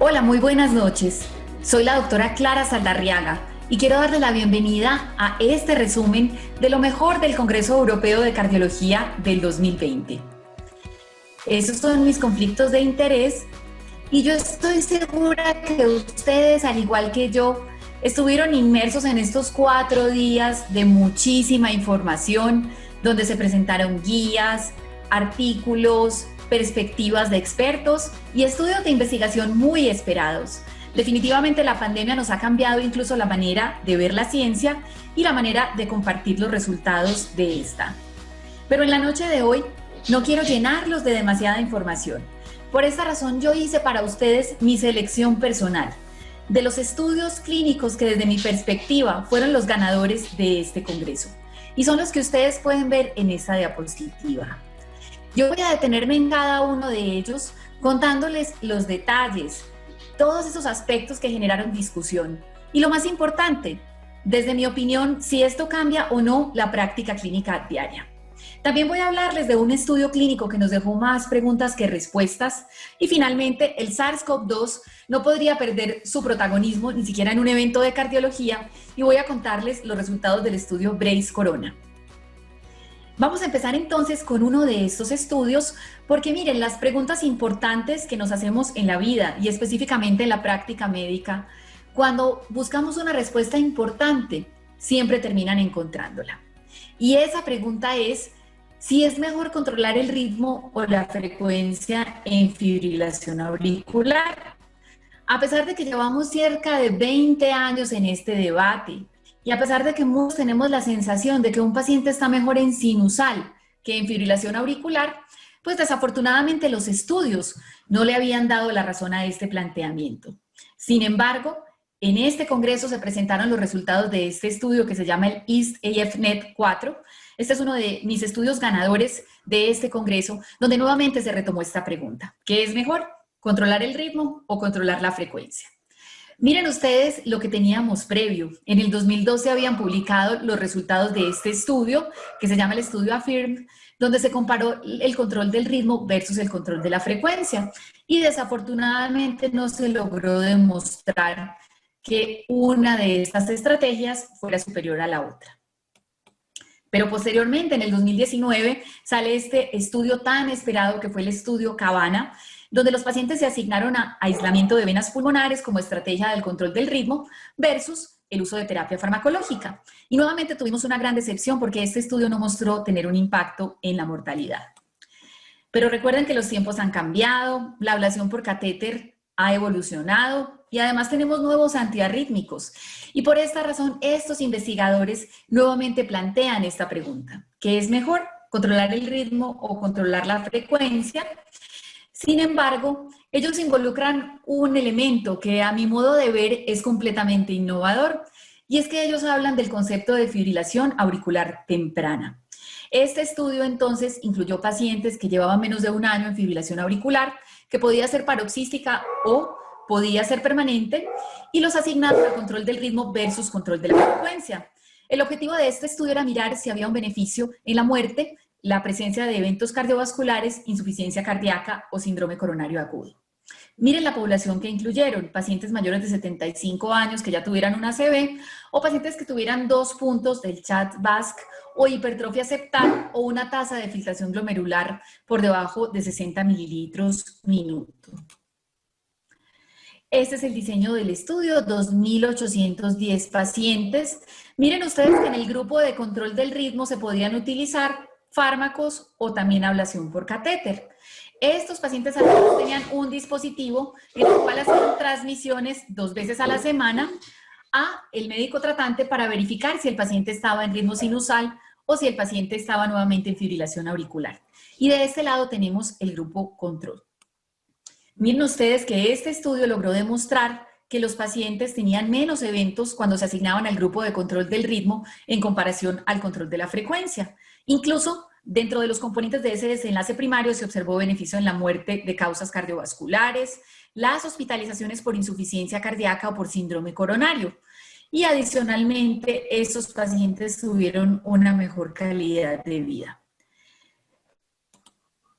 Hola, muy buenas noches. Soy la doctora Clara Saldarriaga y quiero darle la bienvenida a este resumen de lo mejor del Congreso Europeo de Cardiología del 2020. Esos son mis conflictos de interés y yo estoy segura que ustedes, al igual que yo, estuvieron inmersos en estos 4 días de muchísima información, donde se presentaron guías, artículos, perspectivas de expertos y estudios de investigación muy esperados. Definitivamente la pandemia nos ha cambiado incluso la manera de ver la ciencia y la manera de compartir los resultados de esta. Pero en la noche de hoy no quiero llenarlos de demasiada información. Por esta razón yo hice para ustedes mi selección personal de los estudios clínicos que desde mi perspectiva fueron los ganadores de este congreso. Y son los que ustedes pueden ver en esta diapositiva. Yo voy a detenerme en cada uno de ellos contándoles los detalles, todos esos aspectos que generaron discusión. Y lo más importante, desde mi opinión, si esto cambia o no la práctica clínica diaria. También voy a hablarles de un estudio clínico que nos dejó más preguntas que respuestas. Y finalmente, el SARS-CoV-2 no podría perder su protagonismo ni siquiera en un evento de cardiología. Y voy a contarles los resultados del estudio Brace Corona. Vamos a empezar entonces con uno de estos estudios, porque miren, las preguntas importantes que nos hacemos en la vida y específicamente en la práctica médica, cuando buscamos una respuesta importante, siempre terminan encontrándola. Y esa pregunta es si es mejor controlar el ritmo o la frecuencia en fibrilación auricular. A pesar de que llevamos cerca de 20 años en este debate, y a pesar de que muchos tenemos la sensación de que un paciente está mejor en sinusal que en fibrilación auricular, pues desafortunadamente los estudios no le habían dado la razón a este planteamiento. Sin embargo, en este congreso se presentaron los resultados de este estudio que se llama el EAST-AF-NET 4. Este es uno de mis estudios ganadores de este congreso, donde nuevamente se retomó esta pregunta. ¿Qué es mejor? ¿Controlar el ritmo o controlar la frecuencia? Miren ustedes lo que teníamos previo. En el 2012 habían publicado los resultados de este estudio, que se llama el estudio AFFIRM, donde se comparó el control del ritmo versus el control de la frecuencia. Y desafortunadamente no se logró demostrar que una de estas estrategias fuera superior a la otra. Pero posteriormente, en el 2019, sale este estudio tan esperado que fue el estudio Cabana, donde los pacientes se asignaron a aislamiento de venas pulmonares como estrategia del control del ritmo versus el uso de terapia farmacológica. Y nuevamente tuvimos una gran decepción porque este estudio no mostró tener un impacto en la mortalidad. Pero recuerden que los tiempos han cambiado, la ablación por catéter ha evolucionado y además tenemos nuevos antiarrítmicos. Y por esta razón, estos investigadores nuevamente plantean esta pregunta. ¿Qué es mejor? ¿Controlar el ritmo o controlar la frecuencia? Sin embargo, ellos involucran un elemento que a mi modo de ver es completamente innovador, y es que ellos hablan del concepto de fibrilación auricular temprana. Este estudio entonces incluyó pacientes que llevaban menos de un año en fibrilación auricular, que podía ser paroxística o podía ser permanente, y los asignaron al control del ritmo versus control de la frecuencia. El objetivo de este estudio era mirar si había un beneficio en la muerte, la presencia de eventos cardiovasculares, insuficiencia cardíaca o síndrome coronario agudo. Miren la población que incluyeron: pacientes mayores de 75 años que ya tuvieran una ACV, o pacientes que tuvieran 2 puntos del CHA2DS2-VASc o hipertrofia septal o una tasa de filtración glomerular por debajo de 60 mililitros minuto. Este es el diseño del estudio, 2.810 pacientes. Miren ustedes que en el grupo de control del ritmo se podrían utilizar fármacos o también ablación por catéter. Estos pacientes adultos tenían un dispositivo en el cual hacían transmisiones 2 veces a la semana a el médico tratante para verificar si el paciente estaba en ritmo sinusal o si el paciente estaba nuevamente en fibrilación auricular. Y de este lado tenemos el grupo control. Miren ustedes que este estudio logró demostrar que los pacientes tenían menos eventos cuando se asignaban al grupo de control del ritmo en comparación al control de la frecuencia. Incluso dentro de los componentes de ese desenlace primario se observó beneficio en la muerte de causas cardiovasculares, las hospitalizaciones por insuficiencia cardíaca o por síndrome coronario. Y adicionalmente, estos pacientes tuvieron una mejor calidad de vida.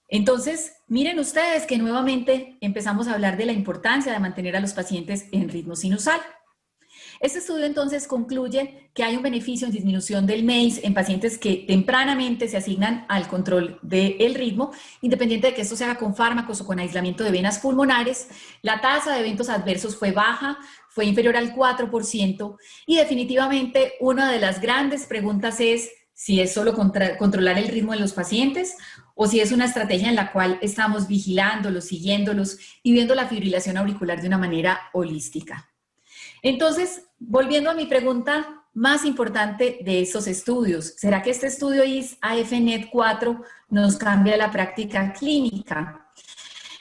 Entonces, miren ustedes que nuevamente empezamos a hablar de la importancia de mantener a los pacientes en ritmo sinusal. Este estudio entonces concluye que hay un beneficio en disminución del MACE en pacientes que tempranamente se asignan al control del ritmo, independiente de que esto se haga con fármacos o con aislamiento de venas pulmonares. La tasa de eventos adversos fue baja, fue inferior al 4%, y definitivamente una de las grandes preguntas es si es solo controlar el ritmo de los pacientes o si es una estrategia en la cual estamos vigilándolos, siguiéndolos y viendo la fibrilación auricular de una manera holística. Entonces, volviendo a mi pregunta más importante de estos estudios, ¿será que este estudio IS-AFNet4 nos cambia la práctica clínica?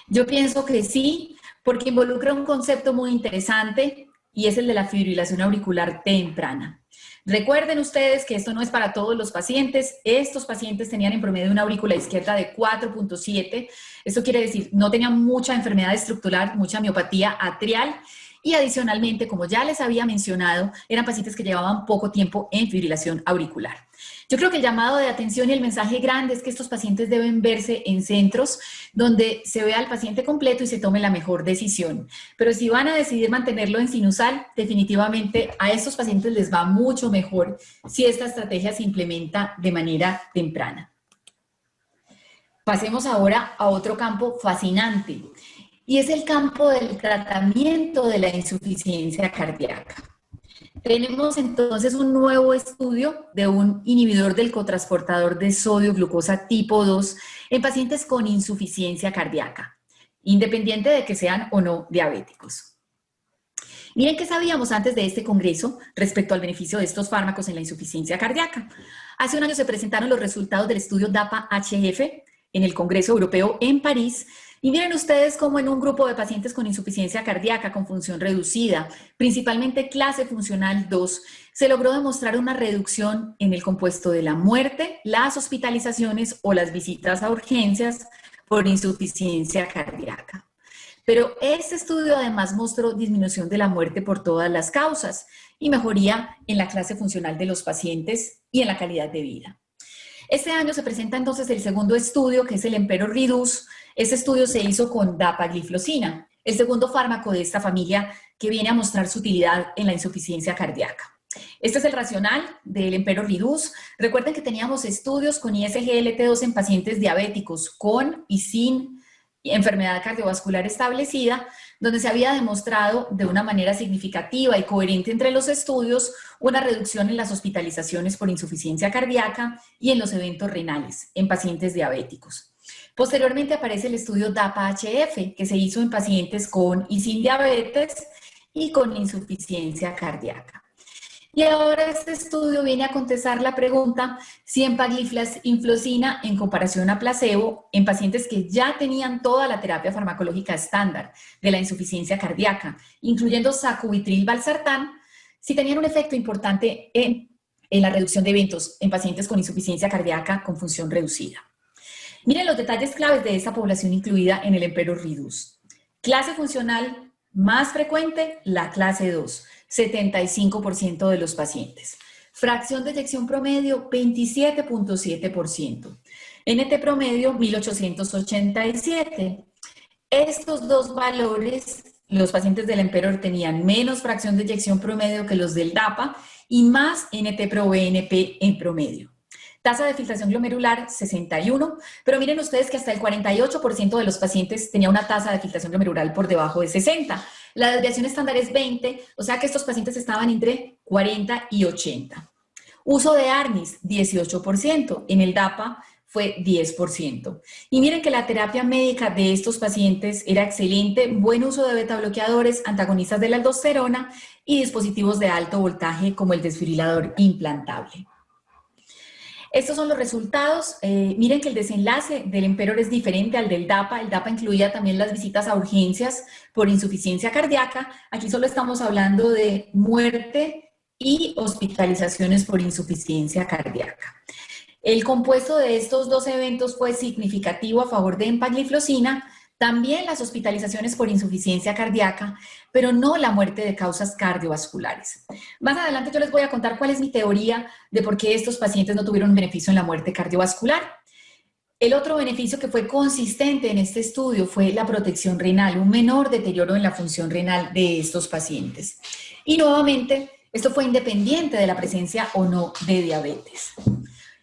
Yo pienso que sí, porque involucra un concepto muy interesante y es el de la fibrilación auricular temprana. Recuerden ustedes que esto no es para todos los pacientes. Estos pacientes tenían en promedio una aurícula izquierda de 4.7. Esto quiere decir, no tenían mucha enfermedad estructural, mucha miopatía atrial. Y adicionalmente, como ya les había mencionado, eran pacientes que llevaban poco tiempo en fibrilación auricular. Yo creo que el llamado de atención y el mensaje grande es que estos pacientes deben verse en centros donde se vea al paciente completo y se tome la mejor decisión. Pero si van a decidir mantenerlo en sinusal, definitivamente a estos pacientes les va mucho mejor si esta estrategia se implementa de manera temprana. Pasemos ahora a otro campo fascinante, y es el campo del tratamiento de la insuficiencia cardíaca. Tenemos entonces un nuevo estudio de un inhibidor del cotransportador de sodio glucosa tipo 2 en pacientes con insuficiencia cardíaca, independiente de que sean o no diabéticos. Miren qué sabíamos antes de este congreso respecto al beneficio de estos fármacos en la insuficiencia cardíaca. Hace un año se presentaron los resultados del estudio DAPA-HF en el Congreso Europeo en París. Y miren ustedes cómo en un grupo de pacientes con insuficiencia cardíaca con función reducida, principalmente clase funcional 2, se logró demostrar una reducción en el compuesto de la muerte, las hospitalizaciones o las visitas a urgencias por insuficiencia cardíaca. Pero este estudio además mostró disminución de la muerte por todas las causas y mejoría en la clase funcional de los pacientes y en la calidad de vida. Este año se presenta entonces el segundo estudio, que es el Emperor Reduce. Este estudio se hizo con dapagliflozina, el segundo fármaco de esta familia que viene a mostrar su utilidad en la insuficiencia cardíaca. Este es el racional del Emperor Reduce. Recuerden que teníamos estudios con ISGLT2 en pacientes diabéticos con y sin enfermedad cardiovascular establecida, donde se había demostrado de una manera significativa y coherente entre los estudios una reducción en las hospitalizaciones por insuficiencia cardíaca y en los eventos renales en pacientes diabéticos. Posteriormente aparece el estudio DAPA-HF, que se hizo en pacientes con y sin diabetes y con insuficiencia cardíaca. Y ahora este estudio viene a contestar la pregunta si empagliflozina en comparación a placebo en pacientes que ya tenían toda la terapia farmacológica estándar de la insuficiencia cardíaca, incluyendo sacubitril/valsartán, si tenían un efecto importante en la reducción de eventos en pacientes con insuficiencia cardíaca con función reducida. Miren los detalles claves de esta población incluida en el Emperor Reduce. Clase funcional más frecuente, la clase 2. 75% de los pacientes. Fracción de eyección promedio, 27.7%. NT promedio, 1887. Estos dos valores, los pacientes del Emperor tenían menos fracción de eyección promedio que los del DAPA y más NT-proBNP en promedio. Tasa de filtración glomerular, 61, pero miren ustedes que hasta el 48% de los pacientes tenía una tasa de filtración glomerular por debajo de 60. La desviación estándar es 20, o sea que estos pacientes estaban entre 40 y 80. Uso de ARNIS, 18%. En el DAPA fue 10%. Y miren que la terapia médica de estos pacientes era excelente, buen uso de beta bloqueadores, antagonistas de la aldosterona y dispositivos de alto voltaje como el desfibrilador implantable. Estos son los resultados. Miren que el desenlace del Emperor es diferente al del DAPA. El DAPA incluía también las visitas a urgencias por insuficiencia cardíaca. Aquí solo estamos hablando de muerte y hospitalizaciones por insuficiencia cardíaca. El compuesto de estos dos eventos fue significativo a favor de empagliflozina, también las hospitalizaciones por insuficiencia cardíaca, pero no la muerte de causas cardiovasculares. Más adelante yo les voy a contar cuál es mi teoría de por qué estos pacientes no tuvieron un beneficio en la muerte cardiovascular. El otro beneficio que fue consistente en este estudio fue la protección renal, un menor deterioro en la función renal de estos pacientes. Y nuevamente, esto fue independiente de la presencia o no de diabetes.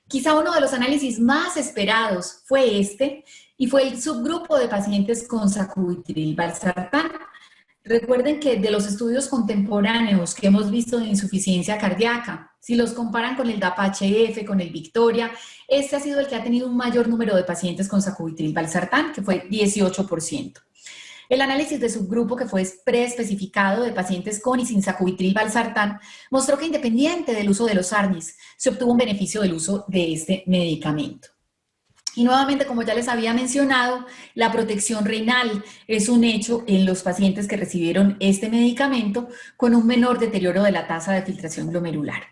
Quizá uno de los análisis más esperados fue este, y fue el subgrupo de pacientes con sacubitril/valsartán. Recuerden que de los estudios contemporáneos que hemos visto de insuficiencia cardíaca, si los comparan con el DAPA-HF, con el Victoria, este ha sido el que ha tenido un mayor número de pacientes con sacubitril/valsartán, que fue 18%. El análisis de subgrupo, que fue preespecificado de pacientes con y sin sacubitril/valsartán, mostró que independiente del uso de los ARNIs, se obtuvo un beneficio del uso de este medicamento. Y nuevamente, como ya les había mencionado, la protección renal es un hecho en los pacientes que recibieron este medicamento con un menor deterioro de la tasa de filtración glomerular.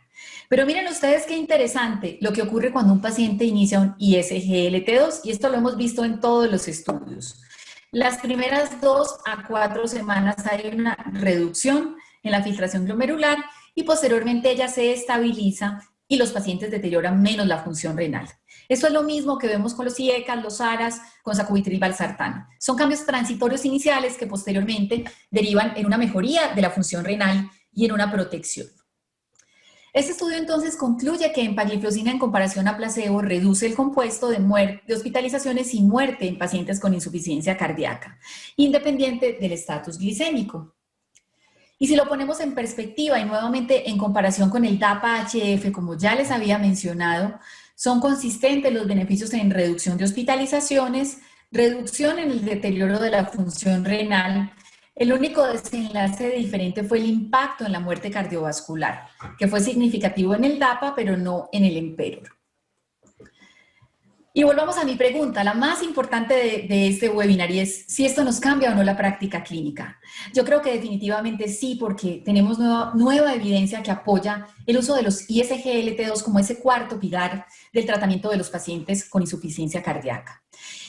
Pero miren ustedes qué interesante lo que ocurre cuando un paciente inicia un ISGLT2, y esto lo hemos visto en todos los estudios. Las primeras 2 a 4 semanas hay una reducción en la filtración glomerular y posteriormente ella se estabiliza y los pacientes deterioran menos la función renal. Esto es lo mismo que vemos con los IECAS, los ARAS, con sacubitril/valsartán. Son cambios transitorios iniciales que posteriormente derivan en una mejoría de la función renal y en una protección. Este estudio entonces concluye que empagliflozina en comparación a placebo reduce el compuesto de hospitalizaciones y muerte en pacientes con insuficiencia cardíaca, independiente del estatus glicémico. Y si lo ponemos en perspectiva y nuevamente en comparación con el DAPA-HF, como ya les había mencionado, son consistentes los beneficios en reducción de hospitalizaciones, reducción en el deterioro de la función renal. El único desenlace diferente fue el impacto en la muerte cardiovascular, que fue significativo en el DAPA, pero no en el EMPEROR. Y volvamos a mi pregunta, la más importante de este webinar, y es si esto nos cambia o no la práctica clínica. Yo creo que definitivamente sí, porque tenemos nueva evidencia que apoya el uso de los ISGLT2 como ese cuarto pilar del tratamiento de los pacientes con insuficiencia cardíaca.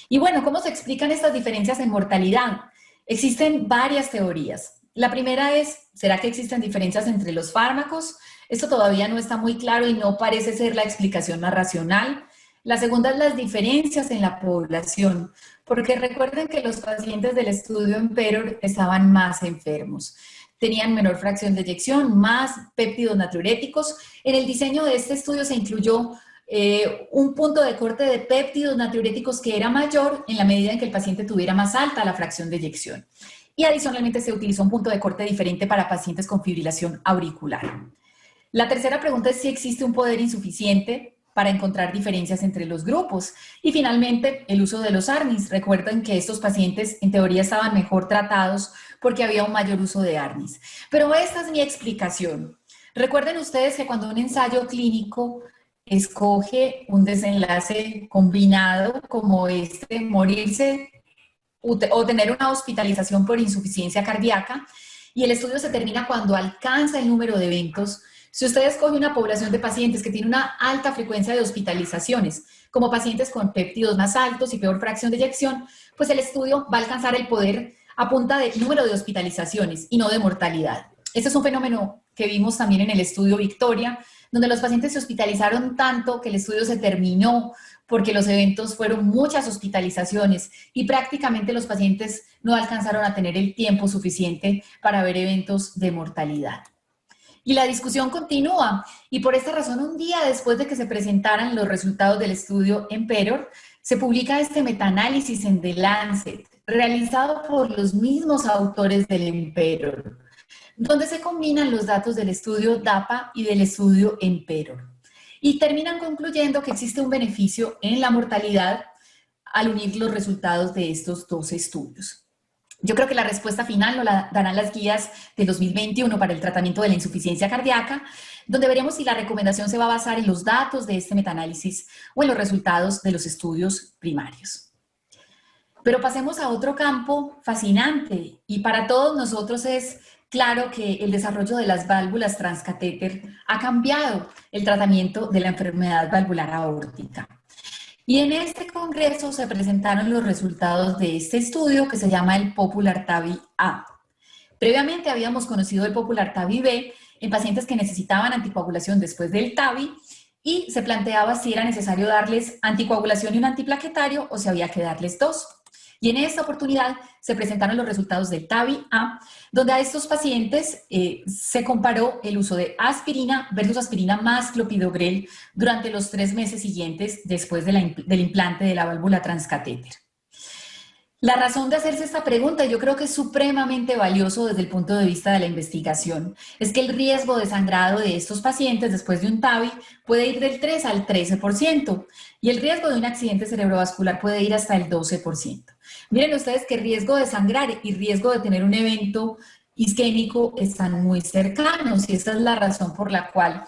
Y bueno, ¿cómo se explican estas diferencias en mortalidad? Existen varias teorías. La primera es, ¿será que existen diferencias entre los fármacos? Esto todavía no está muy claro y no parece ser la explicación más racional. La segunda es las diferencias en la población, porque recuerden que los pacientes del estudio EMPEROR estaban más enfermos, tenían menor fracción de eyección, más péptidos natriuréticos. En el diseño de este estudio se incluyó un punto de corte de péptidos natriuréticos que era mayor en la medida en que el paciente tuviera más alta la fracción de eyección. Y adicionalmente se utilizó un punto de corte diferente para pacientes con fibrilación auricular. La tercera pregunta es si existe un poder insuficiente para encontrar diferencias entre los grupos. Y finalmente, el uso de los ARNIs. Recuerden que estos pacientes en teoría estaban mejor tratados porque había un mayor uso de ARNIs. Pero esta es mi explicación. Recuerden ustedes que cuando un ensayo clínico escoge un desenlace combinado como este, morirse o tener una hospitalización por insuficiencia cardíaca, y el estudio se termina cuando alcanza el número de eventos. Si usted escoge una población de pacientes que tiene una alta frecuencia de hospitalizaciones, como pacientes con péptidos más altos y peor fracción de eyección, pues el estudio va a alcanzar el poder a punta de número de hospitalizaciones y no de mortalidad. Este es un fenómeno que vimos también en el estudio Victoria, donde los pacientes se hospitalizaron tanto que el estudio se terminó porque los eventos fueron muchas hospitalizaciones y prácticamente los pacientes no alcanzaron a tener el tiempo suficiente para ver eventos de mortalidad. Y la discusión continúa, y por esta razón, un día después de que se presentaran los resultados del estudio EMPEROR, se publica este metaanálisis en The Lancet, realizado por los mismos autores del EMPEROR, donde se combinan los datos del estudio DAPA y del estudio EMPEROR, y terminan concluyendo que existe un beneficio en la mortalidad al unir los resultados de estos dos estudios. Yo creo que la respuesta final nos la darán las guías de 2021 para el tratamiento de la insuficiencia cardíaca, donde veremos si la recomendación se va a basar en los datos de este metaanálisis o en los resultados de los estudios primarios. Pero pasemos a otro campo fascinante, y para todos nosotros es claro que el desarrollo de las válvulas transcatéter ha cambiado el tratamiento de la enfermedad valvular aórtica. Y en este congreso se presentaron los resultados de este estudio que se llama el Popular TAVI-A. Previamente habíamos conocido el Popular TAVI-B en pacientes que necesitaban anticoagulación después del TAVI, y se planteaba si era necesario darles anticoagulación y un antiplaquetario o si había que darles dos. Y en esta oportunidad se presentaron los resultados del TAVI-A, donde a estos pacientes se comparó el uso de aspirina versus aspirina más clopidogrel durante los 3 meses siguientes después del implante de la válvula transcatéter. La razón de hacerse esta pregunta, yo creo que es supremamente valioso desde el punto de vista de la investigación, es que el riesgo de sangrado de estos pacientes después de un TAVI puede ir del 3 al 13% y el riesgo de un accidente cerebrovascular puede ir hasta el 12%. Miren ustedes que riesgo de sangrar y riesgo de tener un evento isquémico están muy cercanos y esta es la razón por la cual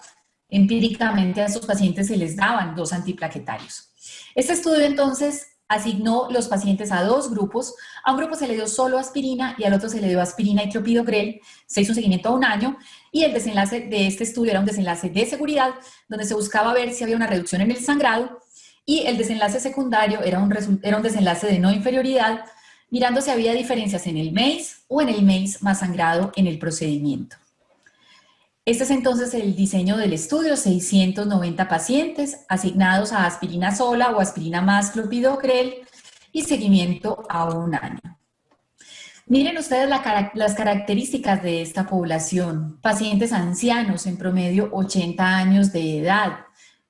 empíricamente a estos pacientes se les daban dos antiplaquetarios. Este estudio entonces asignó los pacientes a dos grupos. A un grupo se le dio solo aspirina y al otro se le dio aspirina y clopidogrel. Se hizo un seguimiento a 1 año y el desenlace de este estudio era un desenlace de seguridad donde se buscaba ver si había una reducción en el sangrado y el desenlace secundario era un desenlace de no inferioridad mirando si había diferencias en el MACE o en el MACE más sangrado en el procedimiento. Este es entonces el diseño del estudio, 690 pacientes asignados a aspirina sola o aspirina más clopidogrel y seguimiento a 1 año. Miren ustedes las características de esta población. Pacientes ancianos, en promedio 80 años de edad,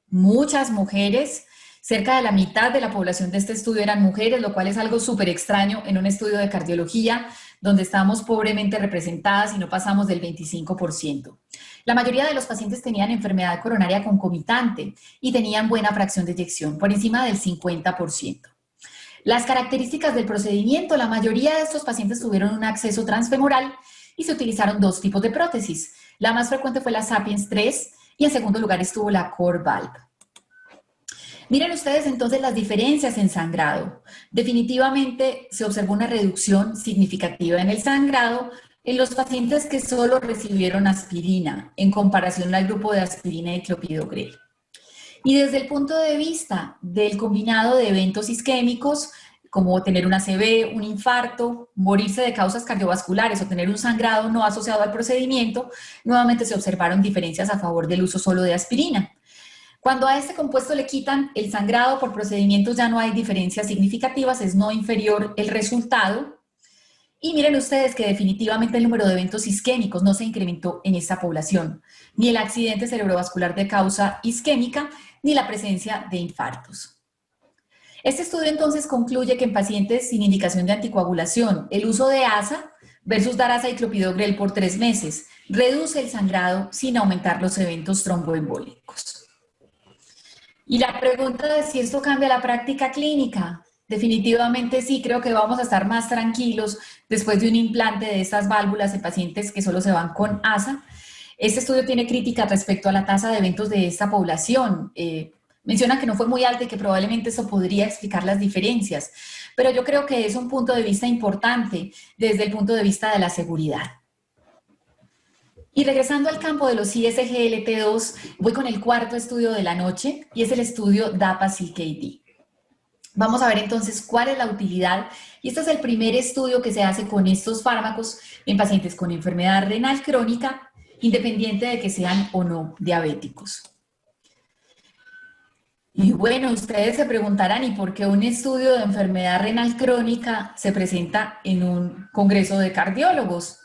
muchas mujeres. Cerca de la mitad de la población de este estudio eran mujeres, lo cual es algo súper extraño en un estudio de cardiología donde estamos pobremente representadas y no pasamos del 25%. La mayoría de los pacientes tenían enfermedad coronaria concomitante y tenían buena fracción de eyección, por encima del 50%. Las características del procedimiento, la mayoría de estos pacientes tuvieron un acceso transfemoral y se utilizaron 2 tipos de prótesis. La más frecuente fue la Sapiens 3 y en segundo lugar estuvo la CoreValve. Miren ustedes entonces las diferencias en sangrado. Definitivamente se observó una reducción significativa en el sangrado en los pacientes que solo recibieron aspirina en comparación al grupo de aspirina y clopidogrel. Y desde el punto de vista del combinado de eventos isquémicos, como tener un ACV, un infarto, morirse de causas cardiovasculares o tener un sangrado no asociado al procedimiento, nuevamente se observaron diferencias a favor del uso solo de aspirina. Cuando a este compuesto le quitan el sangrado por procedimientos ya no hay diferencias significativas, es no inferior el resultado. Y miren ustedes que definitivamente el número de eventos isquémicos no se incrementó en esta población, ni el accidente cerebrovascular de causa isquémica, ni la presencia de infartos. Este estudio entonces concluye que en pacientes sin indicación de anticoagulación, el uso de ASA versus dar ASA y clopidogrel por 3 meses reduce el sangrado sin aumentar los eventos tromboembólicos. Y la pregunta de si esto cambia la práctica clínica, definitivamente sí, creo que vamos a estar más tranquilos después de un implante de estas válvulas en pacientes que solo se van con ASA. Este estudio tiene crítica respecto a la tasa de eventos de esta población. Menciona que no fue muy alta y que probablemente eso podría explicar las diferencias, pero yo creo que es un punto de vista importante desde el punto de vista de la seguridad. Y regresando al campo de los ISGLT2, voy con el cuarto estudio de la noche y es el estudio DAPA-CKD. Vamos a ver entonces cuál es la utilidad y este es el primer estudio que se hace con estos fármacos en pacientes con enfermedad renal crónica, independiente de que sean o no diabéticos. Y bueno, ustedes se preguntarán, ¿y por qué un estudio de enfermedad renal crónica se presenta en un congreso de cardiólogos?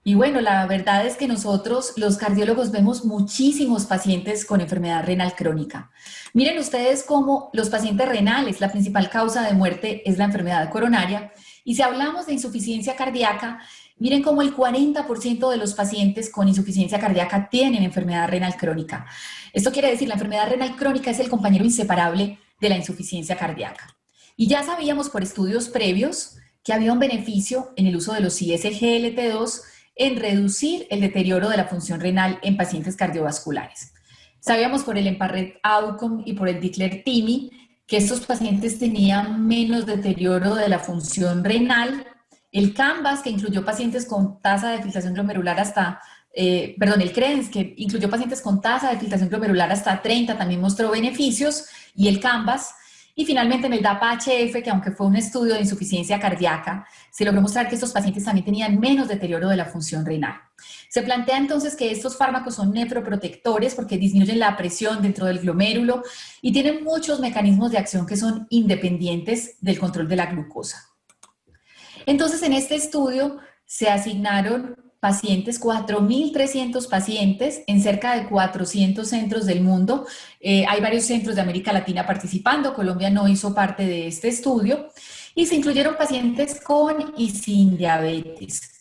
Y bueno, la verdad es que nosotros, los cardiólogos, vemos muchísimos pacientes con enfermedad renal crónica. Miren ustedes cómo los pacientes renales, la principal causa de muerte es la enfermedad coronaria. Y si hablamos de insuficiencia cardíaca, miren cómo el 40% de los pacientes con insuficiencia cardíaca tienen enfermedad renal crónica. Esto quiere decir, la enfermedad renal crónica es el compañero inseparable de la insuficiencia cardíaca. Y ya sabíamos por estudios previos que había un beneficio en el uso de los ISGLT2 en reducir el deterioro de la función renal en pacientes cardiovasculares. Sabíamos por el EMPA-RED Outcome y por el Dickler-Timi que estos pacientes tenían menos deterioro de la función renal. El CANVAS, que incluyó pacientes con tasa de filtración glomerular hasta, el CREDENS, que incluyó pacientes con tasa de filtración glomerular hasta 30, también mostró beneficios, y el CANVAS, Y finalmente en el DAPA-HF, que aunque fue un estudio de insuficiencia cardíaca, se logró mostrar que estos pacientes también tenían menos deterioro de la función renal. Se plantea entonces que estos fármacos son nefroprotectores porque disminuyen la presión dentro del glomérulo y tienen muchos mecanismos de acción que son independientes del control de la glucosa. Entonces, en este estudio se asignaron pacientes, 4.300 pacientes en cerca de 400 centros del mundo. Hay varios centros de América Latina participando, Colombia no hizo parte de este estudio, y se incluyeron pacientes con y sin diabetes.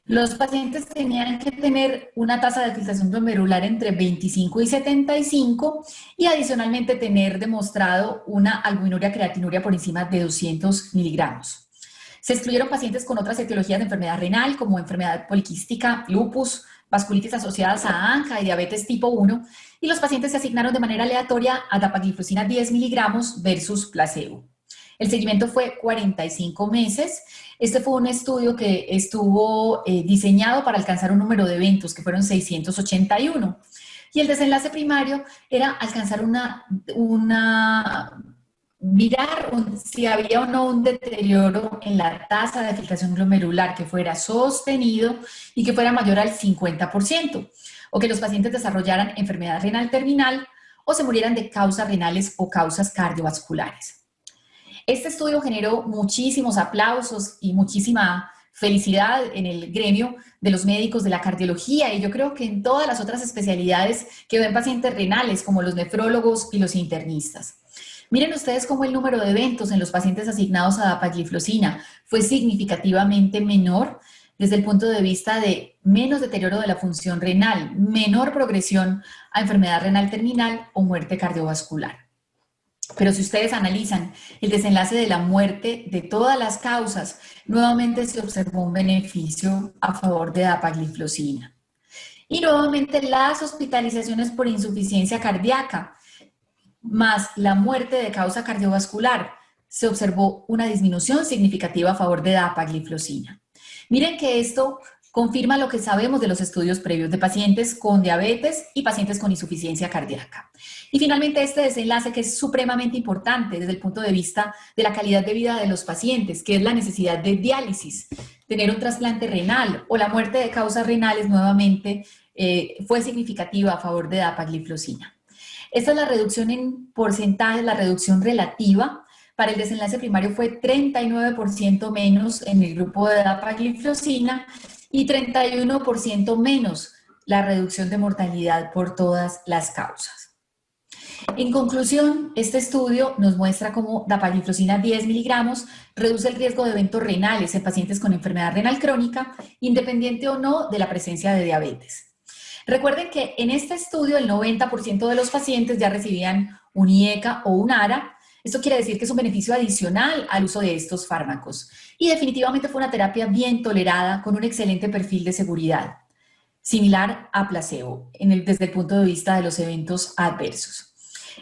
Los pacientes tenían que tener una tasa de filtración glomerular entre 25 y 75 y adicionalmente tener demostrado una albuminuria creatinuria por encima de 200 miligramos. Se excluyeron pacientes con otras etiologías de enfermedad renal como enfermedad poliquística, lupus, vasculitis asociadas a ANCA y diabetes tipo 1, y los pacientes se asignaron de manera aleatoria a dapagliflozina 10 miligramos versus placebo. El seguimiento fue 45 meses. Este fue un estudio que estuvo diseñado para alcanzar un número de eventos, que fueron 681. Y el desenlace primario era alcanzar mirar si había o no un deterioro en la tasa de filtración glomerular que fuera sostenido y que fuera mayor al 50%, o que los pacientes desarrollaran enfermedad renal terminal o se murieran de causas renales o causas cardiovasculares. Este estudio generó muchísimos aplausos y muchísima felicidad en el gremio de los médicos de la cardiología, y yo creo que en todas las otras especialidades que ven pacientes renales, como los nefrólogos y los internistas. Miren ustedes cómo el número de eventos en los pacientes asignados a dapagliflozina fue significativamente menor desde el punto de vista de menos deterioro de la función renal, menor progresión a enfermedad renal terminal o muerte cardiovascular. Pero si ustedes analizan el desenlace de la muerte de todas las causas, nuevamente se observó un beneficio a favor de dapagliflozina. Y nuevamente las hospitalizaciones por insuficiencia cardíaca más la muerte de causa cardiovascular, se observó una disminución significativa a favor de dapagliflozina. Miren que esto confirma lo que sabemos de los estudios previos de pacientes con diabetes y pacientes con insuficiencia cardíaca. Y finalmente este desenlace, que es supremamente importante desde el punto de vista de la calidad de vida de los pacientes, que es la necesidad de diálisis, tener un trasplante renal o la muerte de causas renales nuevamente, fue significativa a favor de dapagliflozina. Esta es la reducción en porcentaje, la reducción relativa. Para el desenlace primario fue 39% menos en el grupo de dapagliflozina y 31% menos la reducción de mortalidad por todas las causas. En conclusión, este estudio nos muestra cómo dapagliflozina 10 miligramos reduce el riesgo de eventos renales en pacientes con enfermedad renal crónica, independiente o no de la presencia de diabetes. Recuerden que en este estudio el 90% de los pacientes ya recibían un IECA o un ARA. Esto quiere decir que es un beneficio adicional al uso de estos fármacos. Y definitivamente fue una terapia bien tolerada con un excelente perfil de seguridad, similar a placebo desde el punto de vista de los eventos adversos.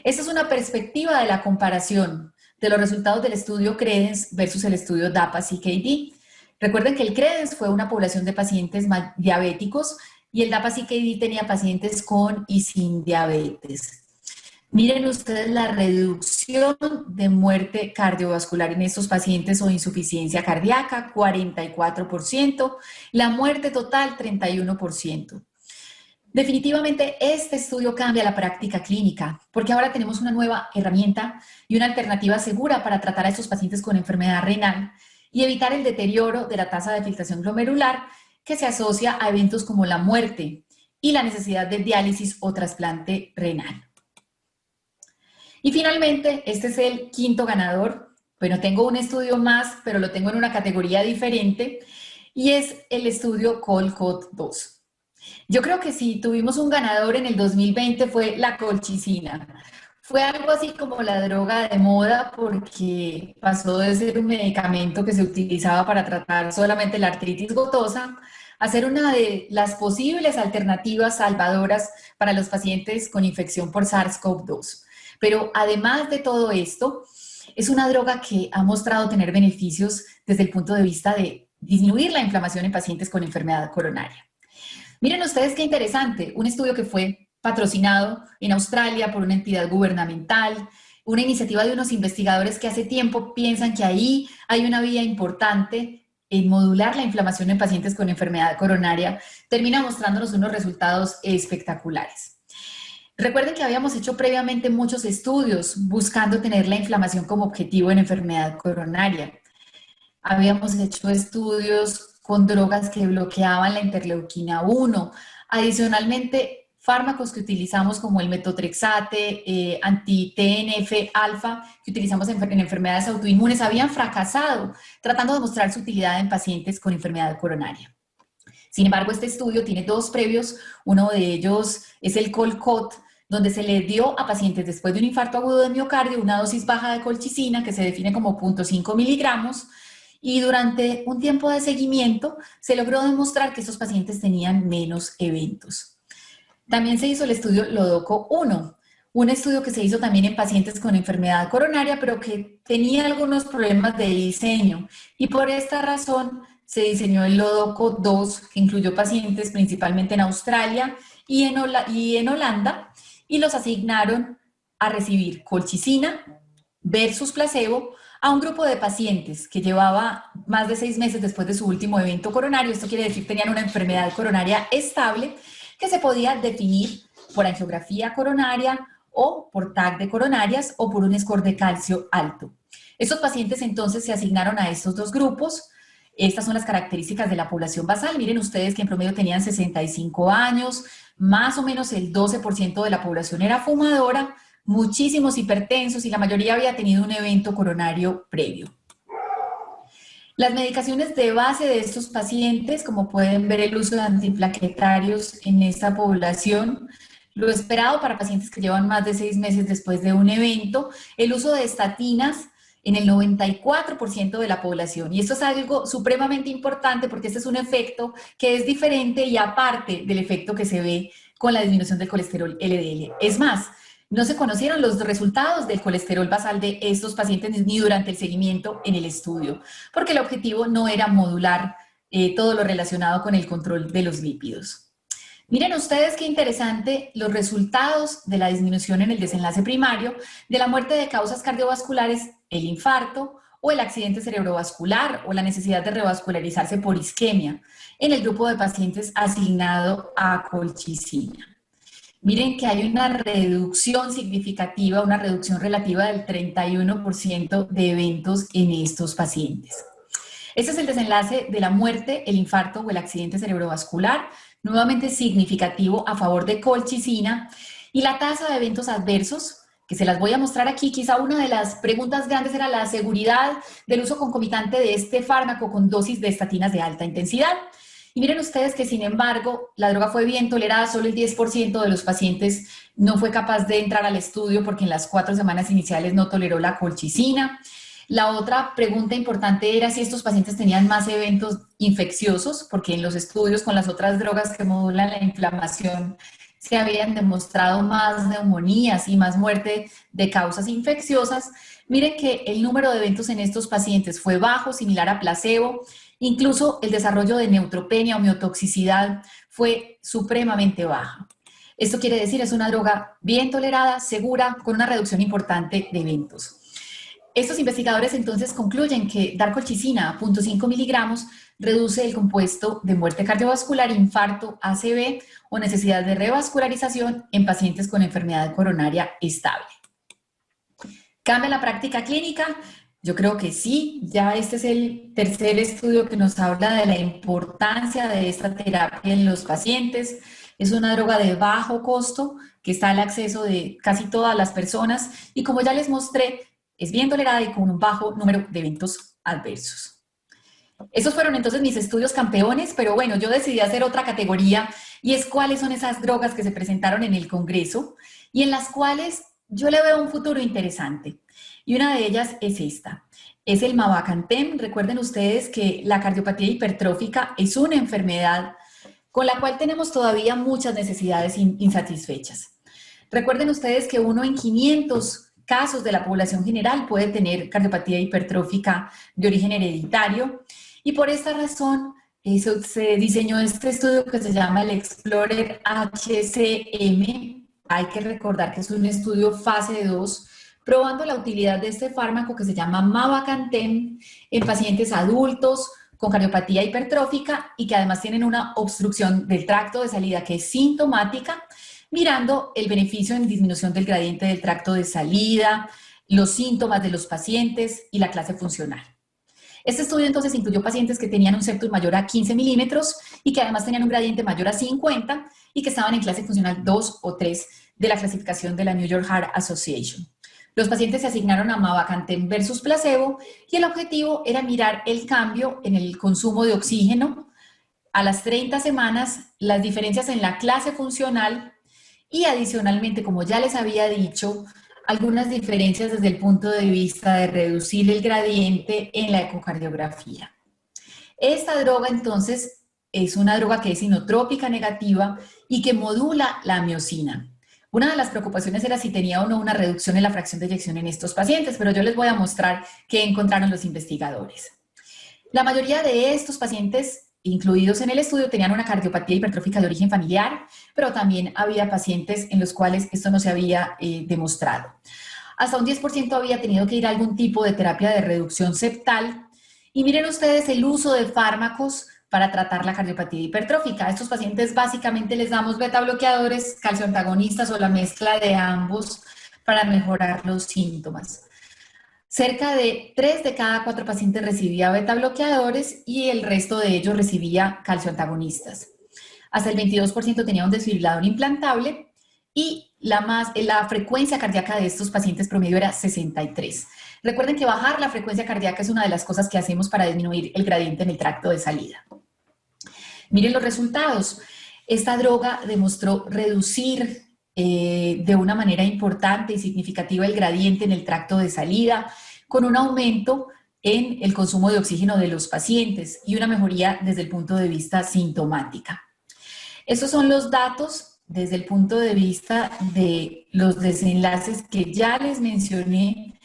Esta es una perspectiva de la comparación de los resultados del estudio CREDENS versus el estudio DAPA-CKD. Recuerden que el CREDENS fue una población de pacientes diabéticos y el DAPA-CKD tenía pacientes con y sin diabetes. Miren ustedes la reducción de muerte cardiovascular en estos pacientes o insuficiencia cardíaca, 44%, la muerte total, 31%. Definitivamente este estudio cambia la práctica clínica, porque ahora tenemos una nueva herramienta y una alternativa segura para tratar a estos pacientes con enfermedad renal y evitar el deterioro de la tasa de filtración glomerular que se asocia a eventos como la muerte y la necesidad de diálisis o trasplante renal. Y finalmente, este es el quinto ganador. Bueno, tengo un estudio más, pero lo tengo en una categoría diferente, y es el estudio COLCOT-2. Yo creo que si tuvimos un ganador en el 2020 fue la colchicina. Fue algo así como la droga de moda porque pasó de ser un medicamento que se utilizaba para tratar solamente la artritis gotosa a ser una de las posibles alternativas salvadoras para los pacientes con infección por SARS-CoV-2. Pero además de todo esto, es una droga que ha mostrado tener beneficios desde el punto de vista de disminuir la inflamación en pacientes con enfermedad coronaria. Miren ustedes qué interesante, un estudio que fue patrocinado en Australia por una entidad gubernamental, una iniciativa de unos investigadores que hace tiempo piensan que ahí hay una vía importante en modular la inflamación en pacientes con enfermedad coronaria, termina mostrándonos unos resultados espectaculares. Recuerden que habíamos hecho previamente muchos estudios buscando tener la inflamación como objetivo en enfermedad coronaria. Habíamos hecho estudios con drogas que bloqueaban la interleuquina 1. Adicionalmente, fármacos que utilizamos como el metotrexate, anti-TNF-alfa, que utilizamos en enfermedades autoinmunes, habían fracasado tratando de mostrar su utilidad en pacientes con enfermedad coronaria. Sin embargo, este estudio tiene dos previos. Uno de ellos es el COLCOT, donde se le dio a pacientes después de un infarto agudo de miocardio una dosis baja de colchicina, que se define como 0.5 miligramos, y durante un tiempo de seguimiento se logró demostrar que estos pacientes tenían menos eventos. También se hizo el estudio LODOCO-1, un estudio que se hizo también en pacientes con enfermedad coronaria, pero que tenía algunos problemas de diseño, y por esta razón se diseñó el LODOCO-2, que incluyó pacientes principalmente en Australia y en Holanda, y los asignaron a recibir colchicina versus placebo a un grupo de pacientes que llevaba más de 6 meses después de su último evento coronario. Esto quiere decir que tenían una enfermedad coronaria estable que se podía definir por angiografía coronaria o por TAC de coronarias o por un score de calcio alto. Estos pacientes entonces se asignaron a estos dos grupos. Estas son las características de la población basal. Miren ustedes que en promedio tenían 65 años, más o menos el 12% de la población era fumadora, muchísimos hipertensos y la mayoría había tenido un evento coronario previo. Las medicaciones de base de estos pacientes, como pueden ver, el uso de antiplaquetarios en esta población, lo esperado para pacientes que llevan más de 6 meses después de un evento, el uso de estatinas en el 94% de la población. Y esto es algo supremamente importante porque este es un efecto que es diferente y aparte del efecto que se ve con la disminución del colesterol LDL. Es más, no se conocieron los resultados del colesterol basal de estos pacientes ni durante el seguimiento en el estudio, porque el objetivo no era modular todo lo relacionado con el control de los lípidos. Miren ustedes qué interesante los resultados de la disminución en el desenlace primario de la muerte de causas cardiovasculares, el infarto o el accidente cerebrovascular o la necesidad de revascularizarse por isquemia en el grupo de pacientes asignado a colchicina. Miren que hay una reducción significativa, una reducción relativa del 31% de eventos en estos pacientes. Este es el desenlace de la muerte, el infarto o el accidente cerebrovascular, nuevamente significativo a favor de colchicina, y la tasa de eventos adversos, que se las voy a mostrar aquí. Quizá una de las preguntas grandes era la seguridad del uso concomitante de este fármaco con dosis de estatinas de alta intensidad. Y miren ustedes que, sin embargo, la droga fue bien tolerada. Solo el 10% de los pacientes no fue capaz de entrar al estudio porque en las 4 semanas iniciales no toleró la colchicina. La otra pregunta importante era si estos pacientes tenían más eventos infecciosos, porque en los estudios con las otras drogas que modulan la inflamación se habían demostrado más neumonías y más muerte de causas infecciosas. Miren que el número de eventos en estos pacientes fue bajo, similar a placebo. Incluso el desarrollo de neutropenia o miotoxicidad fue supremamente baja. Esto quiere decir es una droga bien tolerada, segura, con una reducción importante de eventos. Estos investigadores entonces concluyen que dar colchicina a 0.5 miligramos reduce el compuesto de muerte cardiovascular, infarto, ACV o necesidad de revascularización en pacientes con enfermedad coronaria estable. ¿Cambia la práctica clínica? Yo creo que sí. Ya este es el tercer estudio que nos habla de la importancia de esta terapia en los pacientes. Es una droga de bajo costo que está al acceso de casi todas las personas y, como ya les mostré, es bien tolerada y con un bajo número de eventos adversos. Esos fueron entonces mis estudios campeones, pero bueno, yo decidí hacer otra categoría y es cuáles son esas drogas que se presentaron en el Congreso y en las cuales yo le veo un futuro interesante. Y una de ellas es esta, es el Mavacantem. Recuerden ustedes que la cardiopatía hipertrófica es una enfermedad con la cual tenemos todavía muchas necesidades insatisfechas. Recuerden ustedes que 1 en 500 casos de la población general puede tener cardiopatía hipertrófica de origen hereditario y por esta razón se diseñó este estudio que se llama el Explorer HCM. Hay que recordar que es un estudio fase 2 probando la utilidad de este fármaco que se llama Mavacamten en pacientes adultos con cardiopatía hipertrófica y que además tienen una obstrucción del tracto de salida que es sintomática, mirando el beneficio en disminución del gradiente del tracto de salida, los síntomas de los pacientes y la clase funcional. Este estudio entonces incluyó pacientes que tenían un septum mayor a 15 milímetros y que además tenían un gradiente mayor a 50 y que estaban en clase funcional 2 o 3 de la clasificación de la New York Heart Association. Los pacientes se asignaron a Mavacamten versus placebo y el objetivo era mirar el cambio en el consumo de oxígeno a las 30 semanas, las diferencias en la clase funcional y adicionalmente, como ya les había dicho, algunas diferencias desde el punto de vista de reducir el gradiente en la ecocardiografía. Esta droga entonces es una droga que es inotrópica negativa y que modula la miosina. Una de las preocupaciones era si tenía o no una reducción en la fracción de eyección en estos pacientes, pero yo les voy a mostrar qué encontraron los investigadores. La mayoría de estos pacientes incluidos en el estudio tenían una cardiopatía hipertrófica de origen familiar, pero también había pacientes en los cuales esto no se había demostrado. Hasta un 10% había tenido que ir a algún tipo de terapia de reducción septal. Y miren ustedes el uso de fármacos para tratar la cardiopatía hipertrófica. A estos pacientes básicamente les damos beta bloqueadores, calcioantagonistas o la mezcla de ambos para mejorar los síntomas. Cerca de 3 de cada 4 pacientes recibía beta bloqueadores y el resto de ellos recibía calcioantagonistas. Hasta el 22% tenía un desfibrilador implantable y la frecuencia cardíaca de estos pacientes promedio era 63. Recuerden que bajar la frecuencia cardíaca es una de las cosas que hacemos para disminuir el gradiente en el tracto de salida. Miren los resultados. Esta droga demostró reducir de una manera importante y significativa el gradiente en el tracto de salida, con un aumento en el consumo de oxígeno de los pacientes y una mejoría desde el punto de vista sintomática. Estos son los datos desde el punto de vista de los desenlaces que ya les mencioné.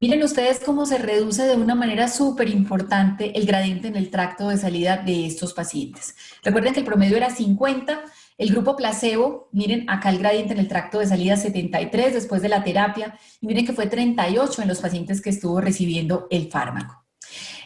Miren ustedes cómo se reduce de una manera súper importante el gradiente en el tracto de salida de estos pacientes. Recuerden que el promedio era 50, el grupo placebo, miren acá el gradiente en el tracto de salida 73 después de la terapia, y miren que fue 38 en los pacientes que estuvo recibiendo el fármaco.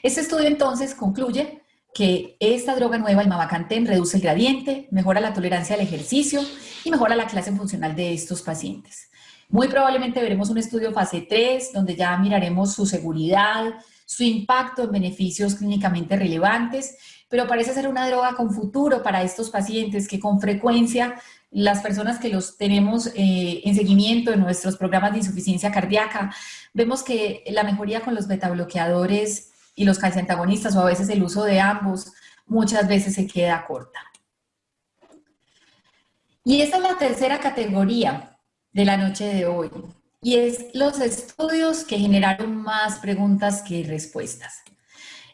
Este estudio entonces concluye que esta droga nueva, el Mavacamten, reduce el gradiente, mejora la tolerancia al ejercicio y mejora la clase funcional de estos pacientes. Muy probablemente veremos un estudio fase 3, donde ya miraremos su seguridad, su impacto en beneficios clínicamente relevantes, pero parece ser una droga con futuro para estos pacientes que con frecuencia las personas que los tenemos en seguimiento en nuestros programas de insuficiencia cardíaca, vemos que la mejoría con los betabloqueadores y los calciantagonistas o a veces el uso de ambos muchas veces se queda corta. Y esta es la tercera categoría de la noche de hoy, y es los estudios que generaron más preguntas que respuestas.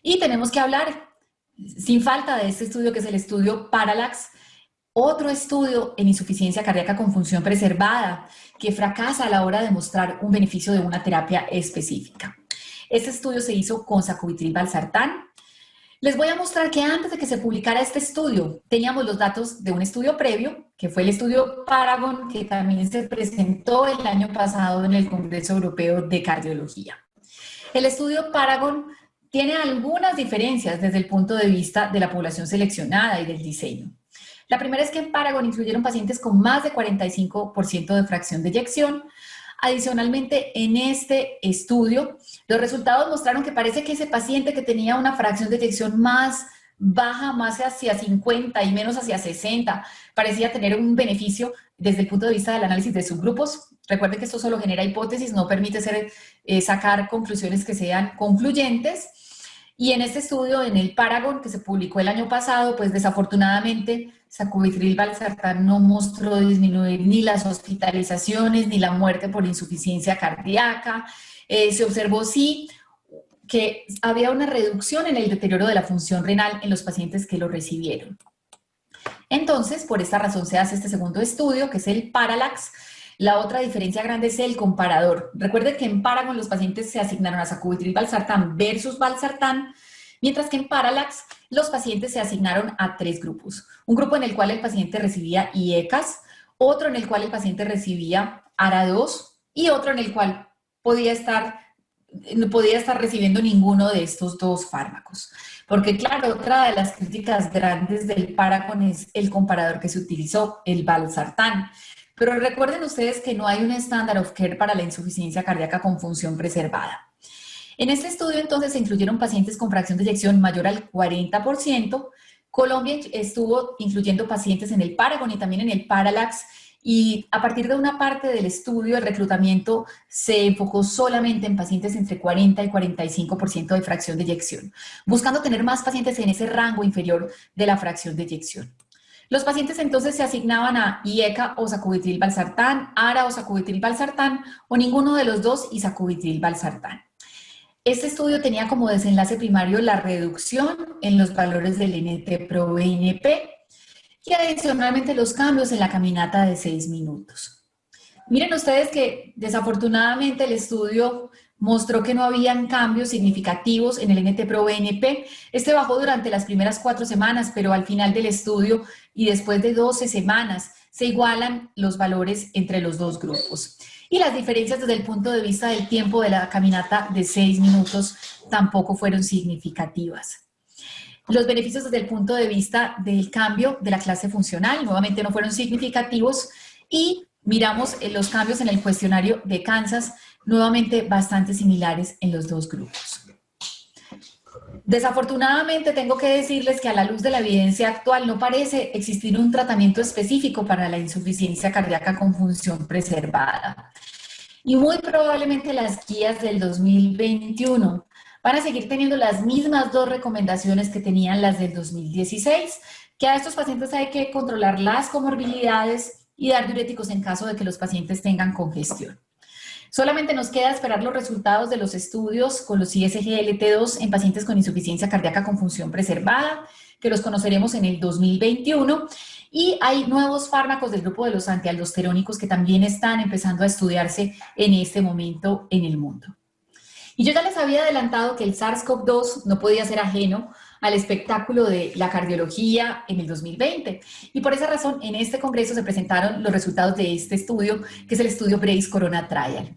Y tenemos que hablar, sin falta, de este estudio que es el estudio Parallax, otro estudio en insuficiencia cardíaca con función preservada que fracasa a la hora de mostrar un beneficio de una terapia específica. Este estudio se hizo con sacubitril/valsartán. Les voy a mostrar que antes de que se publicara este estudio, teníamos los datos de un estudio previo, que fue el estudio Paragon, que también se presentó el año pasado en el Congreso Europeo de Cardiología. El estudio Paragon tiene algunas diferencias desde el punto de vista de la población seleccionada y del diseño. La primera es que en Paragon incluyeron pacientes con más de 45% de fracción de eyección. Adicionalmente, en este estudio, los resultados mostraron que parece que ese paciente que tenía una fracción de eyección más baja, más hacia 50 y menos hacia 60, parecía tener un beneficio desde el punto de vista del análisis de subgrupos. Recuerden que esto solo genera hipótesis, no permite sacar conclusiones que sean concluyentes. Y en este estudio, en el Paragon, que se publicó el año pasado, pues desafortunadamente sacubitril/valsartán no mostró disminuir ni las hospitalizaciones ni la muerte por insuficiencia cardíaca. Se observó sí que había una reducción en el deterioro de la función renal en los pacientes que lo recibieron. Entonces, por esta razón se hace este segundo estudio, que es el Parallax. La otra diferencia grande es el comparador. Recuerden que en Paragon los pacientes se asignaron a sacubitril/valsartán versus valsartán, mientras que en Parallax los pacientes se asignaron a 3 grupos. Un grupo en el cual el paciente recibía IECAS, otro en el cual el paciente recibía ARA2 y otro en el cual no podía estar recibiendo ninguno de estos dos fármacos. Porque claro, otra de las críticas grandes del Paragon es el comparador que se utilizó, el valsartán. Pero recuerden ustedes que no hay un standard of care para la insuficiencia cardíaca con función preservada. En este estudio entonces se incluyeron pacientes con fracción de eyección mayor al 40%. Colombia estuvo incluyendo pacientes en el Paragon y también en el Parallax, y a partir de una parte del estudio, el reclutamiento se enfocó solamente en pacientes entre 40 y 45% de fracción de eyección, buscando tener más pacientes en ese rango inferior de la fracción de eyección. Los pacientes entonces se asignaban a IECA o sacubitril/valsartán, ARA o sacubitril/valsartán, o ninguno de los dos y sacubitril/valsartán. Este estudio tenía como desenlace primario la reducción en los valores del NT-proBNP y adicionalmente los cambios en la caminata de 6 minutos. Miren ustedes que desafortunadamente el estudio mostró que no habían cambios significativos en el NT-proBNP. Este bajó durante las primeras 4 semanas, pero al final del estudio y después de 12 semanas se igualan los valores entre los dos grupos. Y las diferencias desde el punto de vista del tiempo de la caminata de 6 minutos tampoco fueron significativas. Los beneficios desde el punto de vista del cambio de la clase funcional nuevamente no fueron significativos, y miramos los cambios en el cuestionario de Kansas, nuevamente bastante similares en los dos grupos. Desafortunadamente tengo que decirles que a la luz de la evidencia actual no parece existir un tratamiento específico para la insuficiencia cardíaca con función preservada. Y muy probablemente las guías del 2021 van a seguir teniendo las mismas dos recomendaciones que tenían las del 2016, que a estos pacientes hay que controlar las comorbilidades y dar diuréticos en caso de que los pacientes tengan congestión. Solamente nos queda esperar los resultados de los estudios con los ISGLT2 en pacientes con insuficiencia cardíaca con función preservada, que los conoceremos en el 2021, y hay nuevos fármacos del grupo de los antialdosterónicos que también están empezando a estudiarse en este momento en el mundo. Y yo ya les había adelantado que el SARS-CoV-2 no podía ser ajeno al espectáculo de la cardiología en el 2020. Y por esa razón, en este congreso se presentaron los resultados de este estudio, que es el estudio BRACE Corona Trial.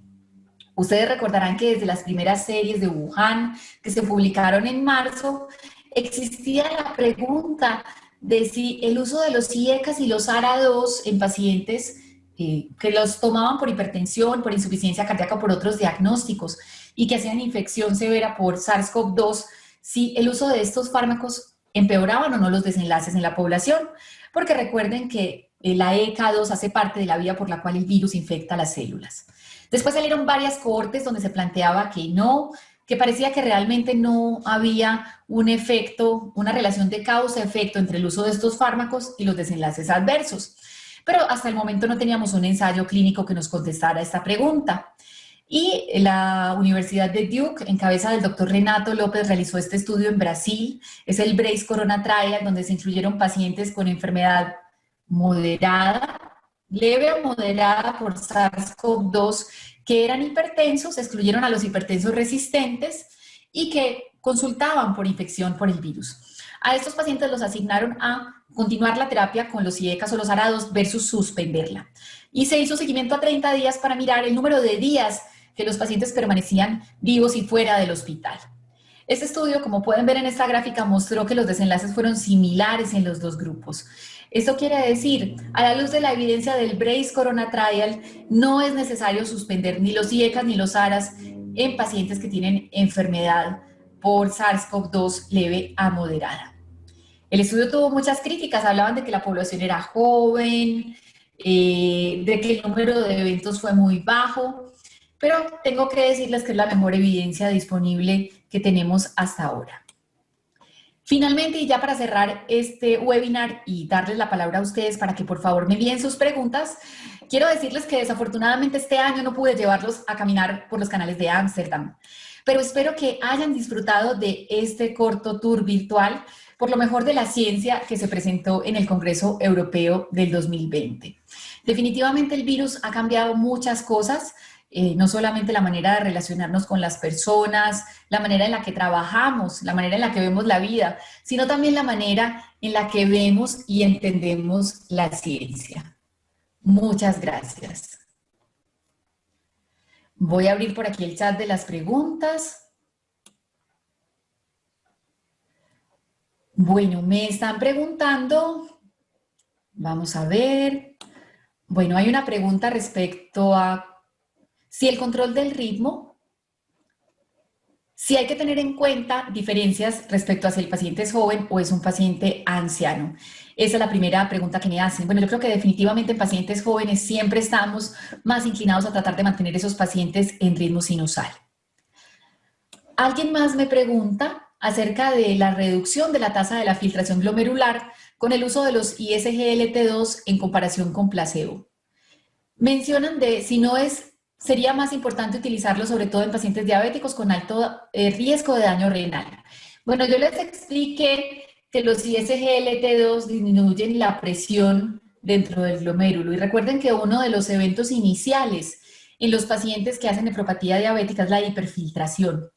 Ustedes recordarán que desde las primeras series de Wuhan, que se publicaron en marzo, existía la pregunta de si el uso de los IECAS y los ARA2 en pacientes que los tomaban por hipertensión, por insuficiencia cardíaca o por otros diagnósticos y que hacían infección severa por SARS-CoV-2, si el uso de estos fármacos empeoraban o no los desenlaces en la población, porque recuerden que la ECA2 hace parte de la vía por la cual el virus infecta las células. Después salieron varias cohortes donde se planteaba que no, que parecía que realmente no había un efecto, una relación de causa-efecto entre el uso de estos fármacos y los desenlaces adversos. Pero hasta el momento no teníamos un ensayo clínico que nos contestara esta pregunta. Y la Universidad de Duke, en cabeza del doctor Renato López, realizó este estudio en Brasil. Es el BRACE Corona Trial, donde se incluyeron pacientes con enfermedad moderada, leve o moderada por SARS-CoV-2, que eran hipertensos, excluyeron a los hipertensos resistentes y que consultaban por infección por el virus. A estos pacientes los asignaron a continuar la terapia con los IECAS o los ARA2 versus suspenderla. Y se hizo seguimiento a 30 días para mirar el número de días que los pacientes permanecían vivos y fuera del hospital. Este estudio, como pueden ver en esta gráfica, mostró que los desenlaces fueron similares en los dos grupos. Esto quiere decir, a la luz de la evidencia del BRACE Corona Trial, no es necesario suspender ni los IECAS ni los ARAS en pacientes que tienen enfermedad por SARS-CoV-2 leve a moderada. El estudio tuvo muchas críticas, hablaban de que la población era joven, de que el número de eventos fue muy bajo, pero tengo que decirles que es la mejor evidencia disponible que tenemos hasta ahora. Finalmente, y ya para cerrar este webinar y darles la palabra a ustedes para que por favor me envíen sus preguntas, quiero decirles que desafortunadamente este año no pude llevarlos a caminar por los canales de Ámsterdam, pero espero que hayan disfrutado de este corto tour virtual por lo mejor de la ciencia que se presentó en el Congreso Europeo del 2020. Definitivamente el virus ha cambiado muchas cosas, no solamente la manera de relacionarnos con las personas, la manera en la que trabajamos, la manera en la que vemos la vida, sino también la manera en la que vemos y entendemos la ciencia. Muchas gracias. Voy a abrir por aquí el chat de las preguntas. Bueno, me están preguntando, vamos a ver. Bueno, hay una pregunta respecto a si el control del ritmo, si hay que tener en cuenta diferencias respecto a si el paciente es joven o es un paciente anciano. Esa es la primera pregunta que me hacen. Bueno, yo creo que definitivamente en pacientes jóvenes siempre estamos más inclinados a tratar de mantener esos pacientes en ritmo sinusal. Alguien más me pregunta acerca de la reducción de la tasa de la filtración glomerular con el uso de los ISGLT2 en comparación con placebo. Mencionan de si no sería más importante utilizarlo sobre todo en pacientes diabéticos con alto riesgo de daño renal. Bueno, yo les expliqué que los ISGLT2 disminuyen la presión dentro del glomérulo y recuerden que uno de los eventos iniciales en los pacientes que hacen nefropatía diabética es la hiperfiltración.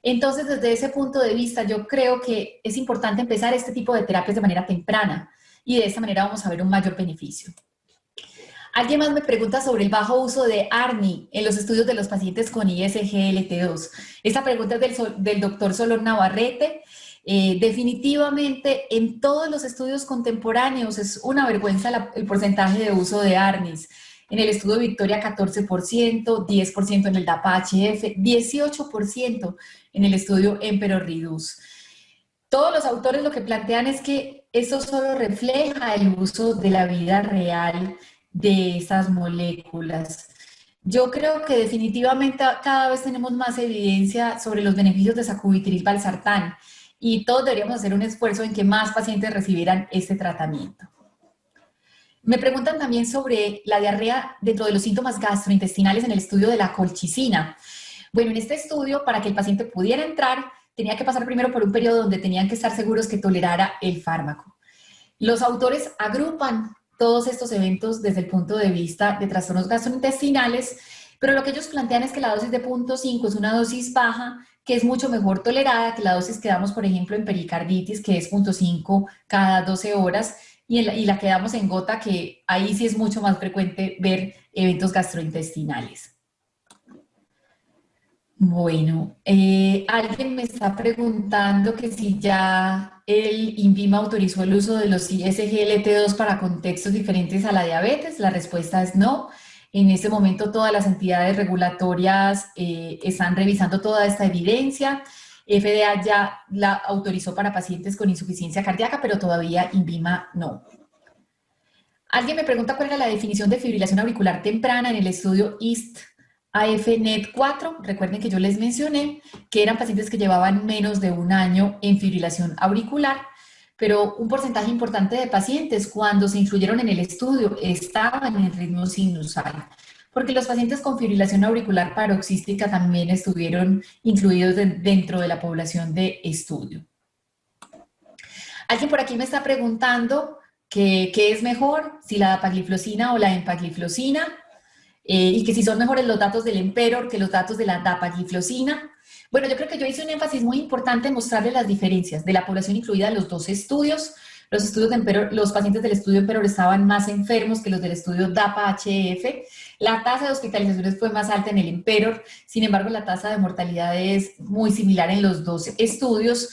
Entonces, desde ese punto de vista, yo creo que es importante empezar este tipo de terapias de manera temprana y de esta manera vamos a ver un mayor beneficio. Alguien más me pregunta sobre el bajo uso de ARNI en los estudios de los pacientes con ISGLT2. Esta pregunta es del doctor Solón Navarrete. Definitivamente en todos los estudios contemporáneos es una vergüenza el porcentaje de uso de ARNIs. En el estudio Victoria 14%, 10% en el DAPA-HF, 18% en el estudio Emperor Reduce. Todos los autores lo que plantean es que esto solo refleja el uso de la vida real de esas moléculas. Yo creo que definitivamente cada vez tenemos más evidencia sobre los beneficios de sacubitril/valsartán y todos deberíamos hacer un esfuerzo en que más pacientes recibieran este tratamiento. Me preguntan también sobre la diarrea dentro de los síntomas gastrointestinales en el estudio de la colchicina. Bueno, en este estudio, para que el paciente pudiera entrar, tenía que pasar primero por un periodo donde tenían que estar seguros que tolerara el fármaco. Los autores agrupan todos estos eventos desde el punto de vista de trastornos gastrointestinales, pero lo que ellos plantean es que la dosis de 0.5 es una dosis baja, que es mucho mejor tolerada que la dosis que damos, por ejemplo, en pericarditis, que es 0.5 cada 12 horas, y la que damos en gota, que ahí sí es mucho más frecuente ver eventos gastrointestinales. Bueno, alguien me está preguntando que si ya el INVIMA autorizó el uso de los SGLT2 para contextos diferentes a la diabetes. La respuesta es no. En este momento todas las entidades regulatorias están revisando toda esta evidencia. FDA ya la autorizó para pacientes con insuficiencia cardíaca, pero todavía INVIMA no. Alguien me pregunta cuál era la definición de fibrilación auricular temprana en el estudio EAST. AFNet4, recuerden que yo les mencioné que eran pacientes que llevaban menos de un año en fibrilación auricular, pero un porcentaje importante de pacientes cuando se incluyeron en el estudio estaban en ritmo sinusal, porque los pacientes con fibrilación auricular paroxística también estuvieron incluidos dentro de la población de estudio. Alguien por aquí me está preguntando qué es mejor, si la dapagliflozina o la empagliflozina. Y que si son mejores los datos del Emperor que los datos de la dapagliflozina. Bueno, yo creo que yo hice un énfasis muy importante en mostrarles las diferencias de la población incluida en los dos estudios. Los estudios de Emperor, los pacientes del estudio Emperor estaban más enfermos que los del estudio DAPA-HF. La tasa de hospitalizaciones fue más alta en el Emperor, sin embargo, la tasa de mortalidad es muy similar en los dos estudios.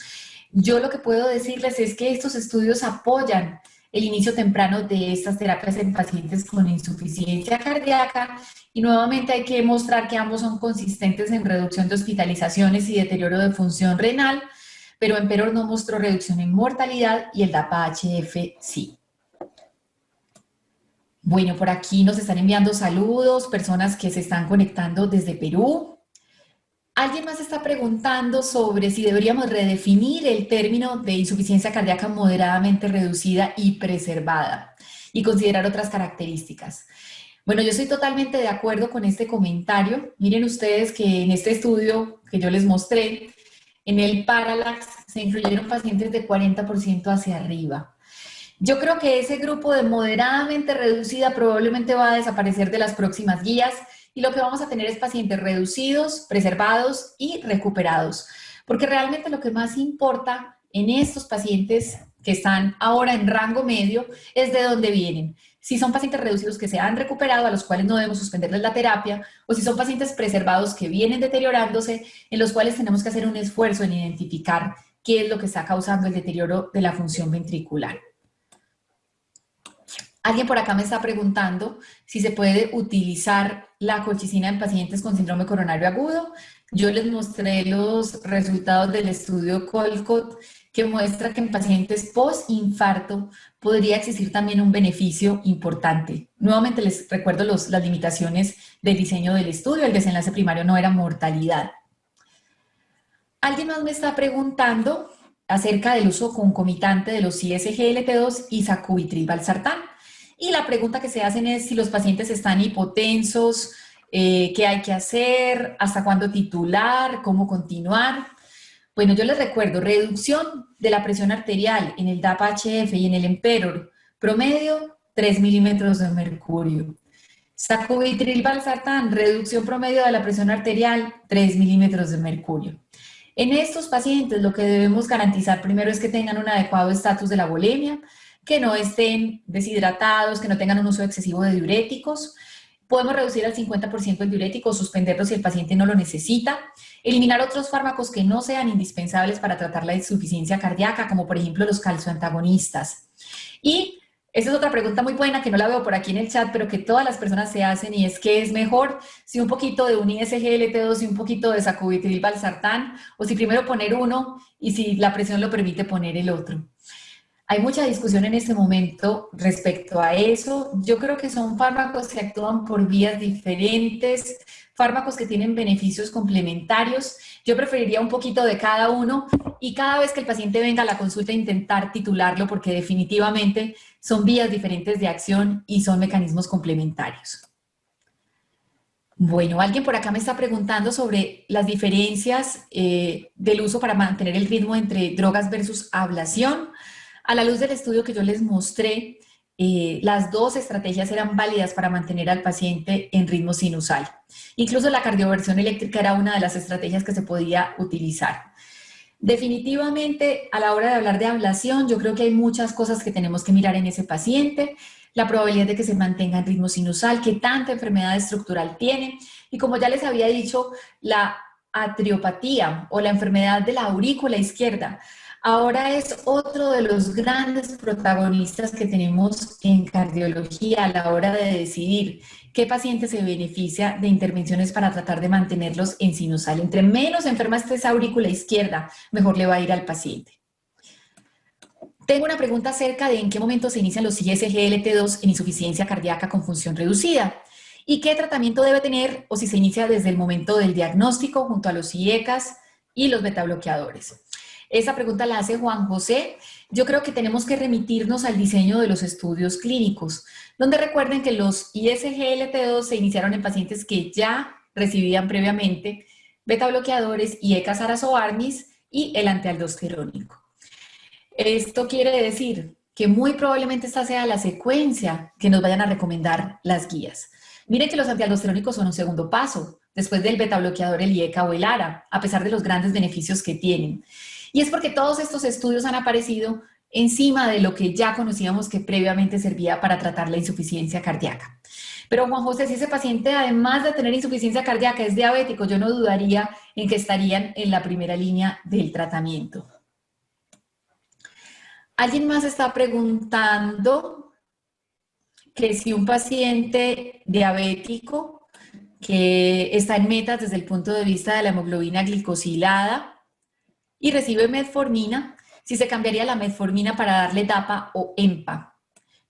Yo lo que puedo decirles es que estos estudios apoyan el inicio temprano de estas terapias en pacientes con insuficiencia cardíaca y nuevamente hay que mostrar que ambos son consistentes en reducción de hospitalizaciones y deterioro de función renal, pero Emperor no mostró reducción en mortalidad y el DAPA-HF sí. Bueno, por aquí nos están enviando saludos, personas que se están conectando desde Perú. Alguien más está preguntando sobre si deberíamos redefinir el término de insuficiencia cardíaca moderadamente reducida y preservada y considerar otras características. Bueno, yo estoy totalmente de acuerdo con este comentario. Miren ustedes que en este estudio que yo les mostré, en el Parallax se incluyeron pacientes de 40% hacia arriba. Yo creo que ese grupo de moderadamente reducida probablemente va a desaparecer de las próximas guías y lo que vamos a tener es pacientes reducidos, preservados y recuperados. Porque realmente lo que más importa en estos pacientes que están ahora en rango medio es de dónde vienen. si son pacientes reducidos que se han recuperado, a los cuales no debemos suspenderles la terapia, o si son pacientes preservados que vienen deteriorándose, en los cuales tenemos que hacer un esfuerzo en identificar qué es lo que está causando el deterioro de la función ventricular. Alguien por acá me está preguntando si se puede utilizar la colchicina en pacientes con síndrome coronario agudo. Yo les mostré los resultados del estudio Colcott que muestra que en pacientes post-infarto podría existir también un beneficio importante. Nuevamente les recuerdo las limitaciones del diseño del estudio. El desenlace primario no era mortalidad. Alguien más me está preguntando acerca del uso concomitante de los ISGLT2 y sacubitril/valsartán. Y la pregunta que se hacen es si los pacientes están hipotensos, qué hay que hacer, hasta cuándo titular, cómo continuar. Bueno, yo les recuerdo, reducción de la presión arterial en el DAPA-HF y en el Emperor, promedio 3 milímetros de mercurio. Sacubitril/valsartán, reducción promedio de la presión arterial, 3 milímetros de mercurio. En estos pacientes lo que debemos garantizar primero es que tengan un adecuado estatus de la volemia, que no estén deshidratados, que no tengan un uso excesivo de diuréticos. Podemos reducir al 50% el diurético o suspenderlo si el paciente no lo necesita. Eliminar otros fármacos que no sean indispensables para tratar la insuficiencia cardíaca, como por ejemplo los calcioantagonistas. Y esa es otra pregunta muy buena que no la veo por aquí en el chat, pero que todas las personas se hacen, y es ¿qué es mejor? Si un poquito de un ISGLT2 y un poquito de sacubitril/valsartán, o si primero poner uno y si la presión lo permite poner el otro. Hay mucha discusión en este momento respecto a eso. Yo creo que son fármacos que actúan por vías diferentes, fármacos que tienen beneficios complementarios. Yo preferiría un poquito de cada uno y cada vez que el paciente venga a la consulta intentar titularlo, porque definitivamente son vías diferentes de acción y son mecanismos complementarios. Bueno, alguien por acá me está preguntando sobre las diferencias del uso para mantener el ritmo entre drogas versus ablación. A la luz del estudio que yo les mostré, las dos estrategias eran válidas para mantener al paciente en ritmo sinusal. Incluso la cardioversión eléctrica era una de las estrategias que se podía utilizar. Definitivamente, a la hora de hablar de ablación, yo creo que hay muchas cosas que tenemos que mirar en ese paciente. La probabilidad de que se mantenga en ritmo sinusal, qué tanta enfermedad estructural tiene. Y como ya les había dicho, la atriopatía o la enfermedad de la aurícula izquierda ahora es otro de los grandes protagonistas que tenemos en cardiología a la hora de decidir qué paciente se beneficia de intervenciones para tratar de mantenerlos en sinusal. Entre menos enferma esté esa aurícula izquierda, mejor le va a ir al paciente. Tengo una pregunta acerca de en qué momento se inician los ISGLT2 en insuficiencia cardíaca con función reducida y qué tratamiento debe tener o si se inicia desde el momento del diagnóstico junto a los IECAS y los betabloqueadores. Esa pregunta la hace Juan José. Yo creo que tenemos que remitirnos al diseño de los estudios clínicos, donde recuerden que los ISGLT2 se iniciaron en pacientes que ya recibían previamente betabloqueadores, IECAS, arazoarnis y el antialdosterónico. Esto quiere decir que muy probablemente esta sea la secuencia que nos vayan a recomendar las guías. Miren que los antialdosterónicos son un segundo paso, después del betabloqueador, el IECA o el ARA, a pesar de los grandes beneficios que tienen. Y es porque todos estos estudios han aparecido encima de lo que ya conocíamos que previamente servía para tratar la insuficiencia cardíaca. Pero Juan José, si ese paciente además de tener insuficiencia cardíaca es diabético, yo no dudaría en que estarían en la primera línea del tratamiento. Alguien más está preguntando que si un paciente diabético que está en metas desde el punto de vista de la hemoglobina glicosilada y recibe metformina, si se cambiaría la metformina para darle DAPA o EMPA.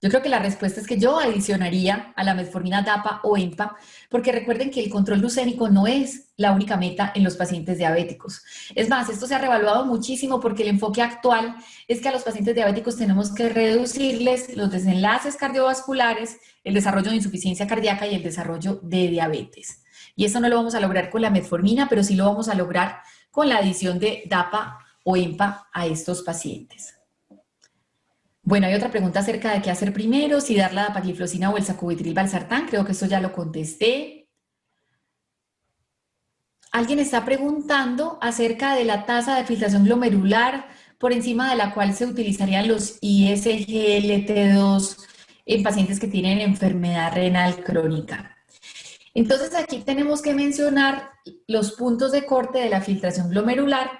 Yo creo que la respuesta es que yo adicionaría a la metformina DAPA o EMPA, porque recuerden que el control glucémico no es la única meta en los pacientes diabéticos. Es más, esto se ha revaluado muchísimo porque el enfoque actual es que a los pacientes diabéticos tenemos que reducirles los desenlaces cardiovasculares, el desarrollo de insuficiencia cardíaca y el desarrollo de diabetes. Y eso no lo vamos a lograr con la metformina, pero sí lo vamos a lograr con la adición de DAPA o EMPA a estos pacientes. Bueno, hay otra pregunta acerca de qué hacer primero, si dar la dapagliflozina o el sacubitril/valsartán. Creo que esto ya lo contesté. Alguien está preguntando acerca de la tasa de filtración glomerular por encima de la cual se utilizarían los ISGLT2 en pacientes que tienen enfermedad renal crónica. Entonces aquí tenemos que mencionar los puntos de corte de la filtración glomerular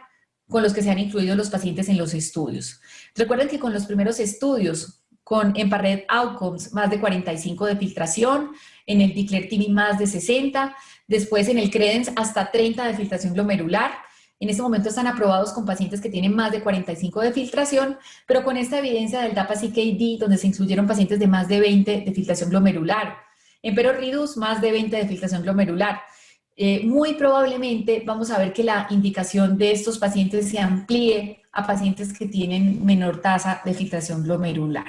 con los que se han incluido los pacientes en los estudios. Recuerden que con los primeros estudios, con EMPA-RED Outcomes, más de 45 de filtración, en el DECLARE-TIMI más de 60, después en el CREDENCE hasta 30 de filtración glomerular. En este momento están aprobados con pacientes que tienen más de 45 de filtración, pero con esta evidencia del DAPA-CKD, donde se incluyeron pacientes de más de 20 de filtración glomerular. EMPERO-REDUCE, más de 20 de filtración glomerular. Muy probablemente vamos a ver que la indicación de estos pacientes se amplíe a pacientes que tienen menor tasa de filtración glomerular.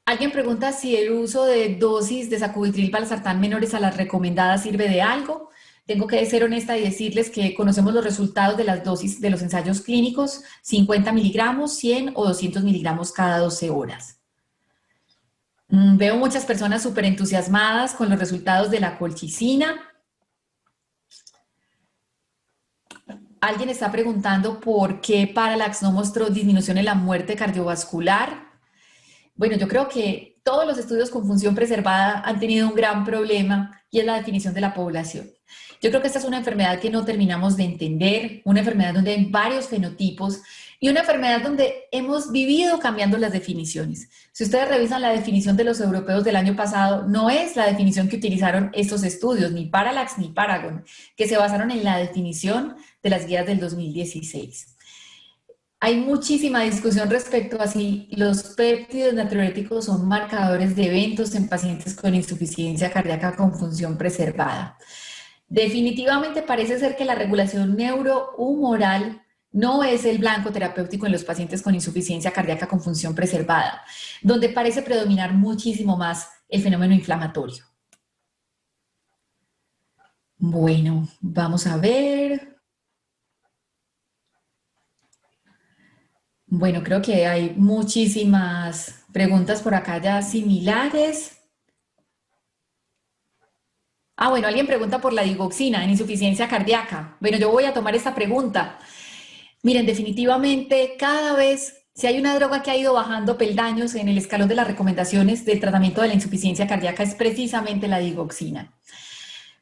Alguien pregunta si el uso de dosis de sacubitril valsartán menores a las recomendadas sirve de algo. Tengo que ser honesta y decirles que conocemos los resultados de las dosis de los ensayos clínicos, 50 miligramos, 100 o 200 miligramos cada 12 horas. Veo muchas personas súper entusiasmadas con los resultados de la colchicina. Alguien está preguntando por qué Parallax no mostró disminución en la muerte cardiovascular. Bueno, yo creo que todos los estudios con función preservada han tenido un gran problema y es la definición de la población. Yo creo que esta es una enfermedad que no terminamos de entender, una enfermedad donde hay varios fenotipos y una enfermedad donde hemos vivido cambiando las definiciones. Si ustedes revisan la definición de los europeos del año pasado, no es la definición que utilizaron estos estudios, ni Parallax ni Paragon, que se basaron en la definición de las guías del 2016. Hay muchísima discusión respecto a si los péptidos natriuréticos son marcadores de eventos en pacientes con insuficiencia cardíaca con función preservada. Definitivamente parece ser que la regulación neurohumoral no es el blanco terapéutico en los pacientes con insuficiencia cardíaca con función preservada, donde parece predominar muchísimo más el fenómeno inflamatorio. Bueno, vamos a ver. Bueno, creo que hay muchísimas preguntas por acá ya similares. Bueno, alguien pregunta por la digoxina en insuficiencia cardíaca. Bueno, yo voy a tomar esta pregunta. Miren, definitivamente cada vez, si hay una droga que ha ido bajando peldaños en el escalón de las recomendaciones de tratamiento de la insuficiencia cardíaca es precisamente la digoxina.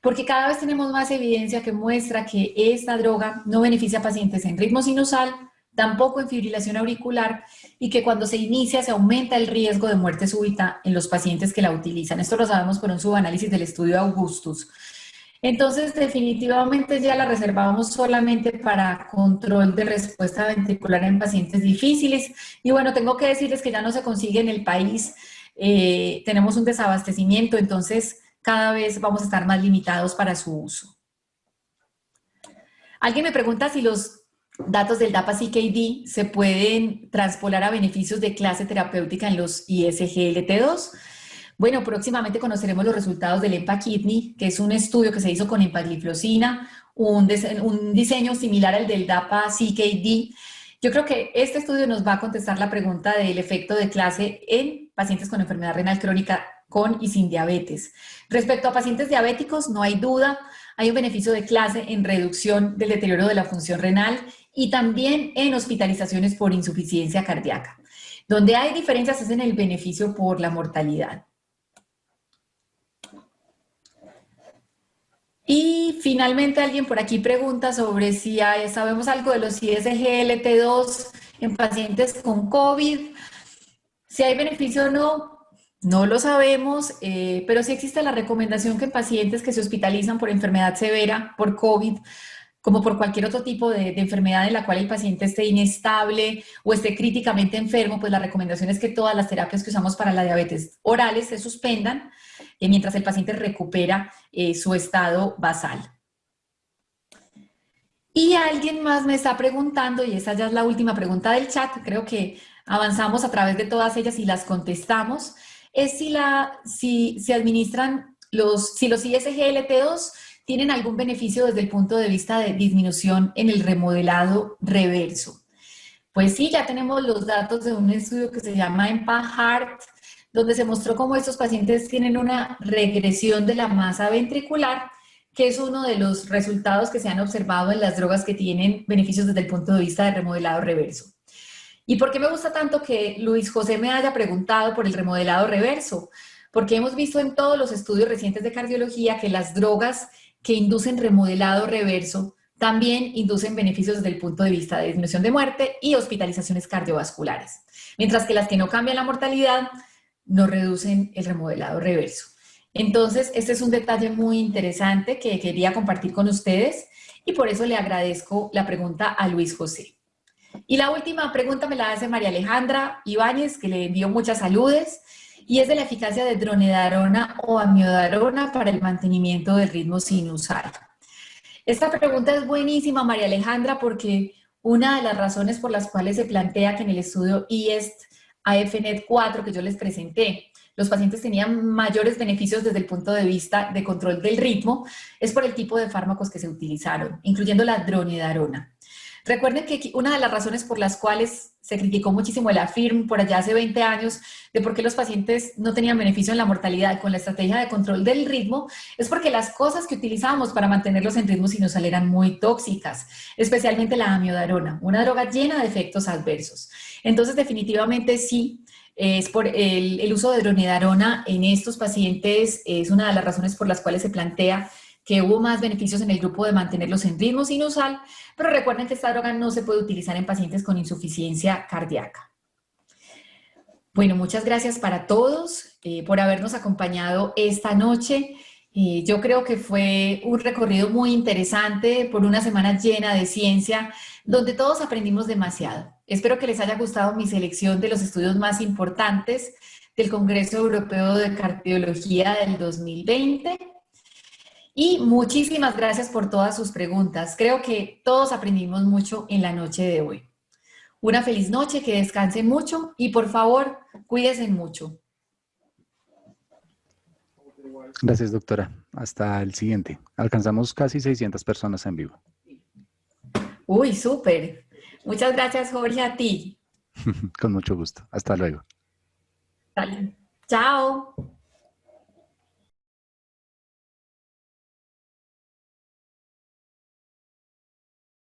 Porque cada vez tenemos más evidencia que muestra que esta droga no beneficia a pacientes en ritmo sinusal, tampoco en fibrilación auricular, y que cuando se inicia se aumenta el riesgo de muerte súbita en los pacientes que la utilizan. Esto lo sabemos por un subanálisis del estudio Augustus. Entonces, definitivamente ya la reservamos solamente para control de respuesta ventricular en pacientes difíciles. Y bueno, tengo que decirles que ya no se consigue en el país, tenemos un desabastecimiento, entonces cada vez vamos a estar más limitados para su uso. Alguien me pregunta si los datos del DAPA-CKD se pueden transpolar a beneficios de clase terapéutica en los ISGLT2. Bueno, próximamente conoceremos los resultados del EMPA-KIDNEY, que es un estudio que se hizo con empagliflozina, un diseño similar al del DAPA-CKD. Yo creo que este estudio nos va a contestar la pregunta del efecto de clase en pacientes con enfermedad renal crónica con y sin diabetes. Respecto a pacientes diabéticos, no hay duda, hay un beneficio de clase en reducción del deterioro de la función renal y también en hospitalizaciones por insuficiencia cardíaca. Donde hay diferencias es en el beneficio por la mortalidad. Y finalmente alguien por aquí pregunta sobre si sabemos algo de los ISGLT2 en pacientes con COVID. Si hay beneficio o no, no lo sabemos, pero sí existe la recomendación que en pacientes que se hospitalizan por enfermedad severa, por COVID, como por cualquier otro tipo de enfermedad en la cual el paciente esté inestable o esté críticamente enfermo, pues la recomendación es que todas las terapias que usamos para la diabetes orales se suspendan mientras el paciente recupera su estado basal. Y alguien más me está preguntando, y esa ya es la última pregunta del chat, creo que avanzamos a través de todas ellas y las contestamos, es si los ISGLT2 tienen algún beneficio desde el punto de vista de disminución en el remodelado reverso. Pues sí, ya tenemos los datos de un estudio que se llama EMPA-HEART, donde se mostró cómo estos pacientes tienen una regresión de la masa ventricular, que es uno de los resultados que se han observado en las drogas que tienen beneficios desde el punto de vista de remodelado reverso. ¿Y por qué me gusta tanto que Luis José me haya preguntado por el remodelado reverso? Porque hemos visto en todos los estudios recientes de cardiología que las drogas que inducen remodelado reverso también inducen beneficios desde el punto de vista de disminución de muerte y hospitalizaciones cardiovasculares, mientras que las que no cambian la mortalidad no reducen el remodelado reverso. Entonces, este es un detalle muy interesante que quería compartir con ustedes y por eso le agradezco la pregunta a Luis José. Y la última pregunta me la hace María Alejandra Ibáñez, que le envío muchas saludes, y es de la eficacia de dronedarona o amiodarona para el mantenimiento del ritmo sinusal. Esta pregunta es buenísima, María Alejandra, porque una de las razones por las cuales se plantea que en el estudio IEST-AFNET 4 que yo les presenté, los pacientes tenían mayores beneficios desde el punto de vista de control del ritmo, es por el tipo de fármacos que se utilizaron, incluyendo la dronedarona. Recuerden que una de las razones por las cuales se criticó muchísimo el AFIRM por allá hace 20 años de por qué los pacientes no tenían beneficio en la mortalidad con la estrategia de control del ritmo es porque las cosas que utilizábamos para mantenerlos en ritmo sinusal eran muy tóxicas, especialmente la amiodarona, una droga llena de efectos adversos. Entonces, definitivamente sí, es por el uso de dronedarona en estos pacientes es una de las razones por las cuales se plantea que hubo más beneficios en el grupo de mantenerlos en ritmo sinusal, pero recuerden que esta droga no se puede utilizar en pacientes con insuficiencia cardíaca. Bueno, muchas gracias para todos por habernos acompañado esta noche. Yo creo que fue un recorrido muy interesante por una semana llena de ciencia, donde todos aprendimos demasiado. Espero que les haya gustado mi selección de los estudios más importantes del Congreso Europeo de Cardiología del 2020. Y muchísimas gracias por todas sus preguntas. Creo que todos aprendimos mucho en la noche de hoy. Una feliz noche, que descansen mucho y por favor, cuídense mucho. Gracias, doctora. Hasta el siguiente. Alcanzamos casi 600 personas en vivo. Uy, súper. Muchas gracias, Jorge, a ti. Con mucho gusto. Hasta luego. Dale. Chao.